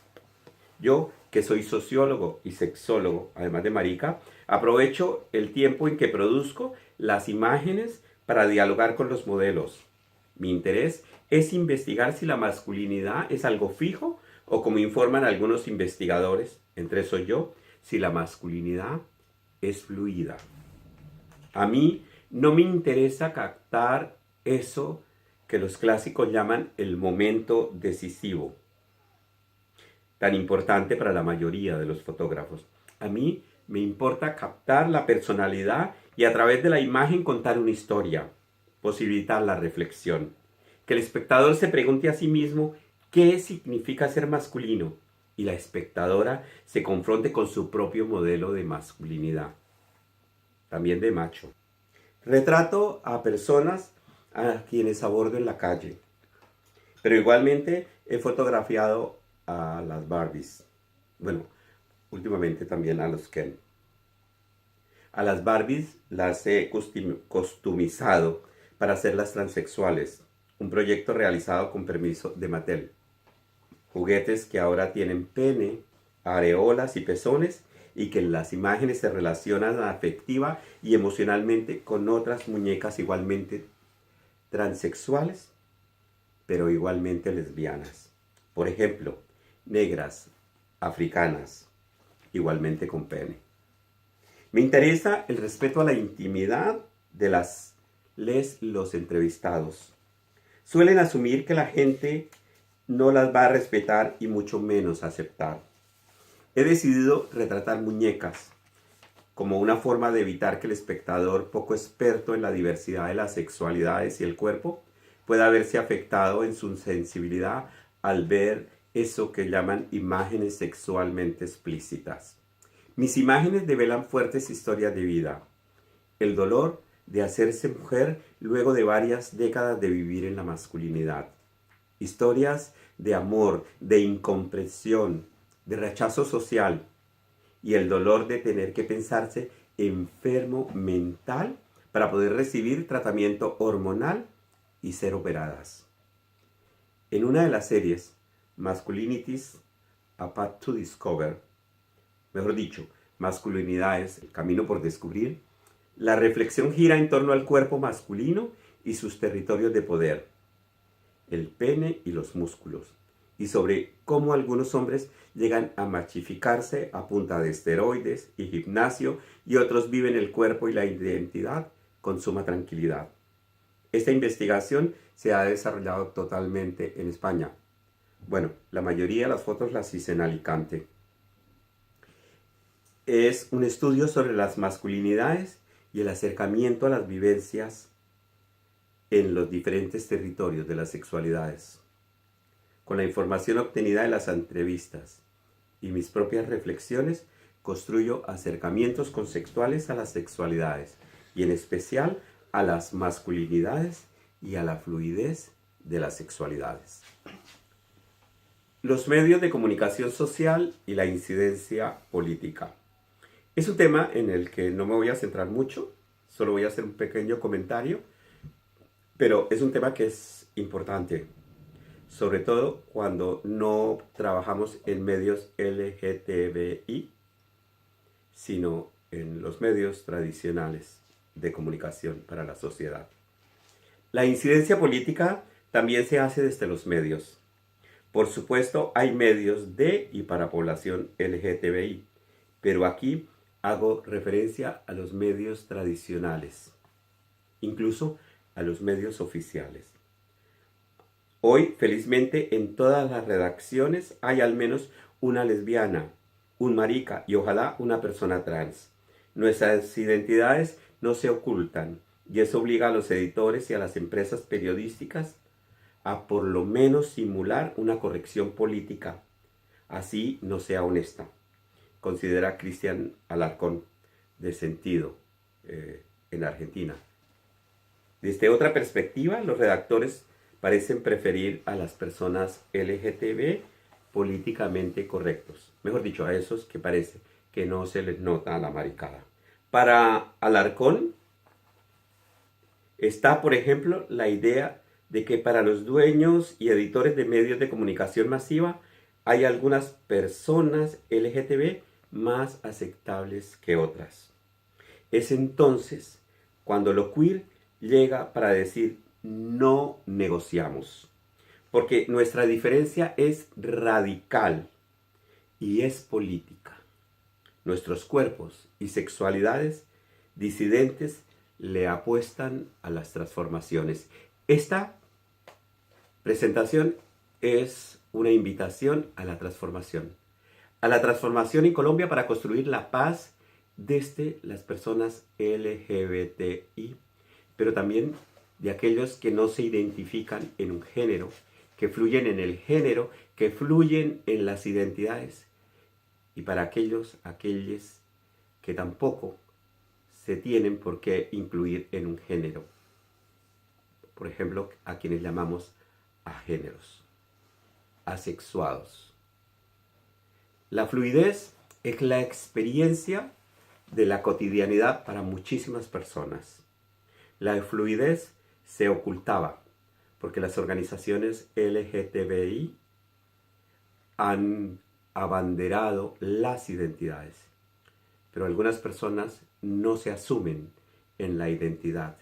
Yo, que soy sociólogo y sexólogo, además de marica, aprovecho el tiempo en que produzco las imágenes para dialogar con los modelos. Mi interés es investigar si la masculinidad es algo fijo o, como informan algunos investigadores, entre eso yo, si la masculinidad es fluida. A mí no me interesa captar eso que los clásicos llaman el momento decisivo, tan importante para la mayoría de los fotógrafos. A mí me importa captar la personalidad y a través de la imagen contar una historia, posibilitar la reflexión, que el espectador se pregunte a sí mismo qué significa ser masculino y la espectadora se confronte con su propio modelo de masculinidad, también de macho. Retrato a personas a quienes abordo en la calle, pero igualmente he fotografiado a las Barbies, bueno, últimamente también a los Ken. A las Barbies las he customizado para hacerlas transexuales, un proyecto realizado con permiso de Mattel. Juguetes que ahora tienen pene, areolas y pezones y que en las imágenes se relacionan afectiva y emocionalmente con otras muñecas igualmente transexuales, pero igualmente lesbianas. Por ejemplo, negras, africanas, igualmente con pene. Me interesa el respeto a la intimidad de los entrevistados. Suelen asumir que la gente no las va a respetar y mucho menos aceptar. He decidido retratar muñecas como una forma de evitar que el espectador, poco experto en la diversidad de las sexualidades y el cuerpo, pueda verse afectado en su sensibilidad al ver eso que llaman imágenes sexualmente explícitas. Mis imágenes develan fuertes historias de vida. El dolor de hacerse mujer luego de varias décadas de vivir en la masculinidad. Historias de amor, de incomprensión, de rechazo social y el dolor de tener que pensarse enfermo mental para poder recibir tratamiento hormonal y ser operadas. En una de las series, Masculinities, A Path to Discover, mejor dicho, Masculinidades, el camino por descubrir, la reflexión gira en torno al cuerpo masculino y sus territorios de poder, el pene y los músculos, y sobre cómo algunos hombres llegan a machificarse a punta de esteroides y gimnasio y otros viven el cuerpo y la identidad con suma tranquilidad. Esta investigación se ha desarrollado totalmente en España. Bueno, la mayoría de las fotos las hice en Alicante. Es un estudio sobre las masculinidades y el acercamiento a las vivencias en los diferentes territorios de las sexualidades. Con la información obtenida de las entrevistas y mis propias reflexiones, construyo acercamientos conceptuales a las sexualidades y en especial a las masculinidades y a la fluidez de las sexualidades. Los medios de comunicación social y la incidencia política. Es un tema en el que no me voy a centrar mucho, solo voy a hacer un pequeño comentario, pero es un tema que es importante, sobre todo cuando no trabajamos en medios LGTBI, sino en los medios tradicionales de comunicación para la sociedad. La incidencia política también se hace desde los medios. Por supuesto, hay medios de y para población LGTBI, pero aquí hago referencia a los medios tradicionales, incluso a los medios oficiales. Hoy, felizmente, en todas las redacciones hay al menos una lesbiana, un marica y ojalá una persona trans. Nuestras identidades no se ocultan y eso obliga a los editores y a las empresas periodísticas a por lo menos simular una corrección política, así no sea honesta, considera Cristian Alarcón, de Sentido, en Argentina. Desde otra perspectiva, los redactores parecen preferir a las personas LGTB políticamente correctos. Mejor dicho, a esos que parece que no se les nota la maricada. Para Alarcón está, por ejemplo, la idea de que para los dueños y editores de medios de comunicación masiva hay algunas personas LGTB más aceptables que otras. Es entonces cuando lo queer llega para decir no negociamos, porque nuestra diferencia es radical y es política. Nuestros cuerpos y sexualidades disidentes le apuestan a las transformaciones. Esta presentación es una invitación a la transformación en Colombia para construir la paz desde las personas LGBTI, pero también de aquellos que no se identifican en un género, que fluyen en el género, que fluyen en las identidades, y para aquellos que tampoco se tienen por qué incluir en un género. Por ejemplo, a quienes llamamos agéneros, asexuados. La fluidez es la experiencia de la cotidianidad para muchísimas personas. La fluidez se ocultaba porque las organizaciones LGTBI han abanderado las identidades, pero algunas personas no se asumen en la identidad.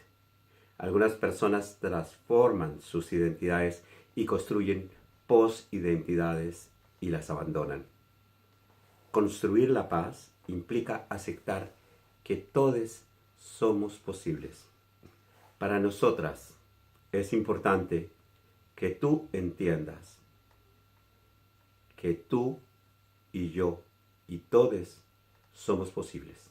Algunas personas transforman sus identidades y construyen posidentidades y las abandonan. Construir la paz implica aceptar que todos somos posibles. Para nosotras es importante que tú entiendas que tú y yo y todos somos posibles.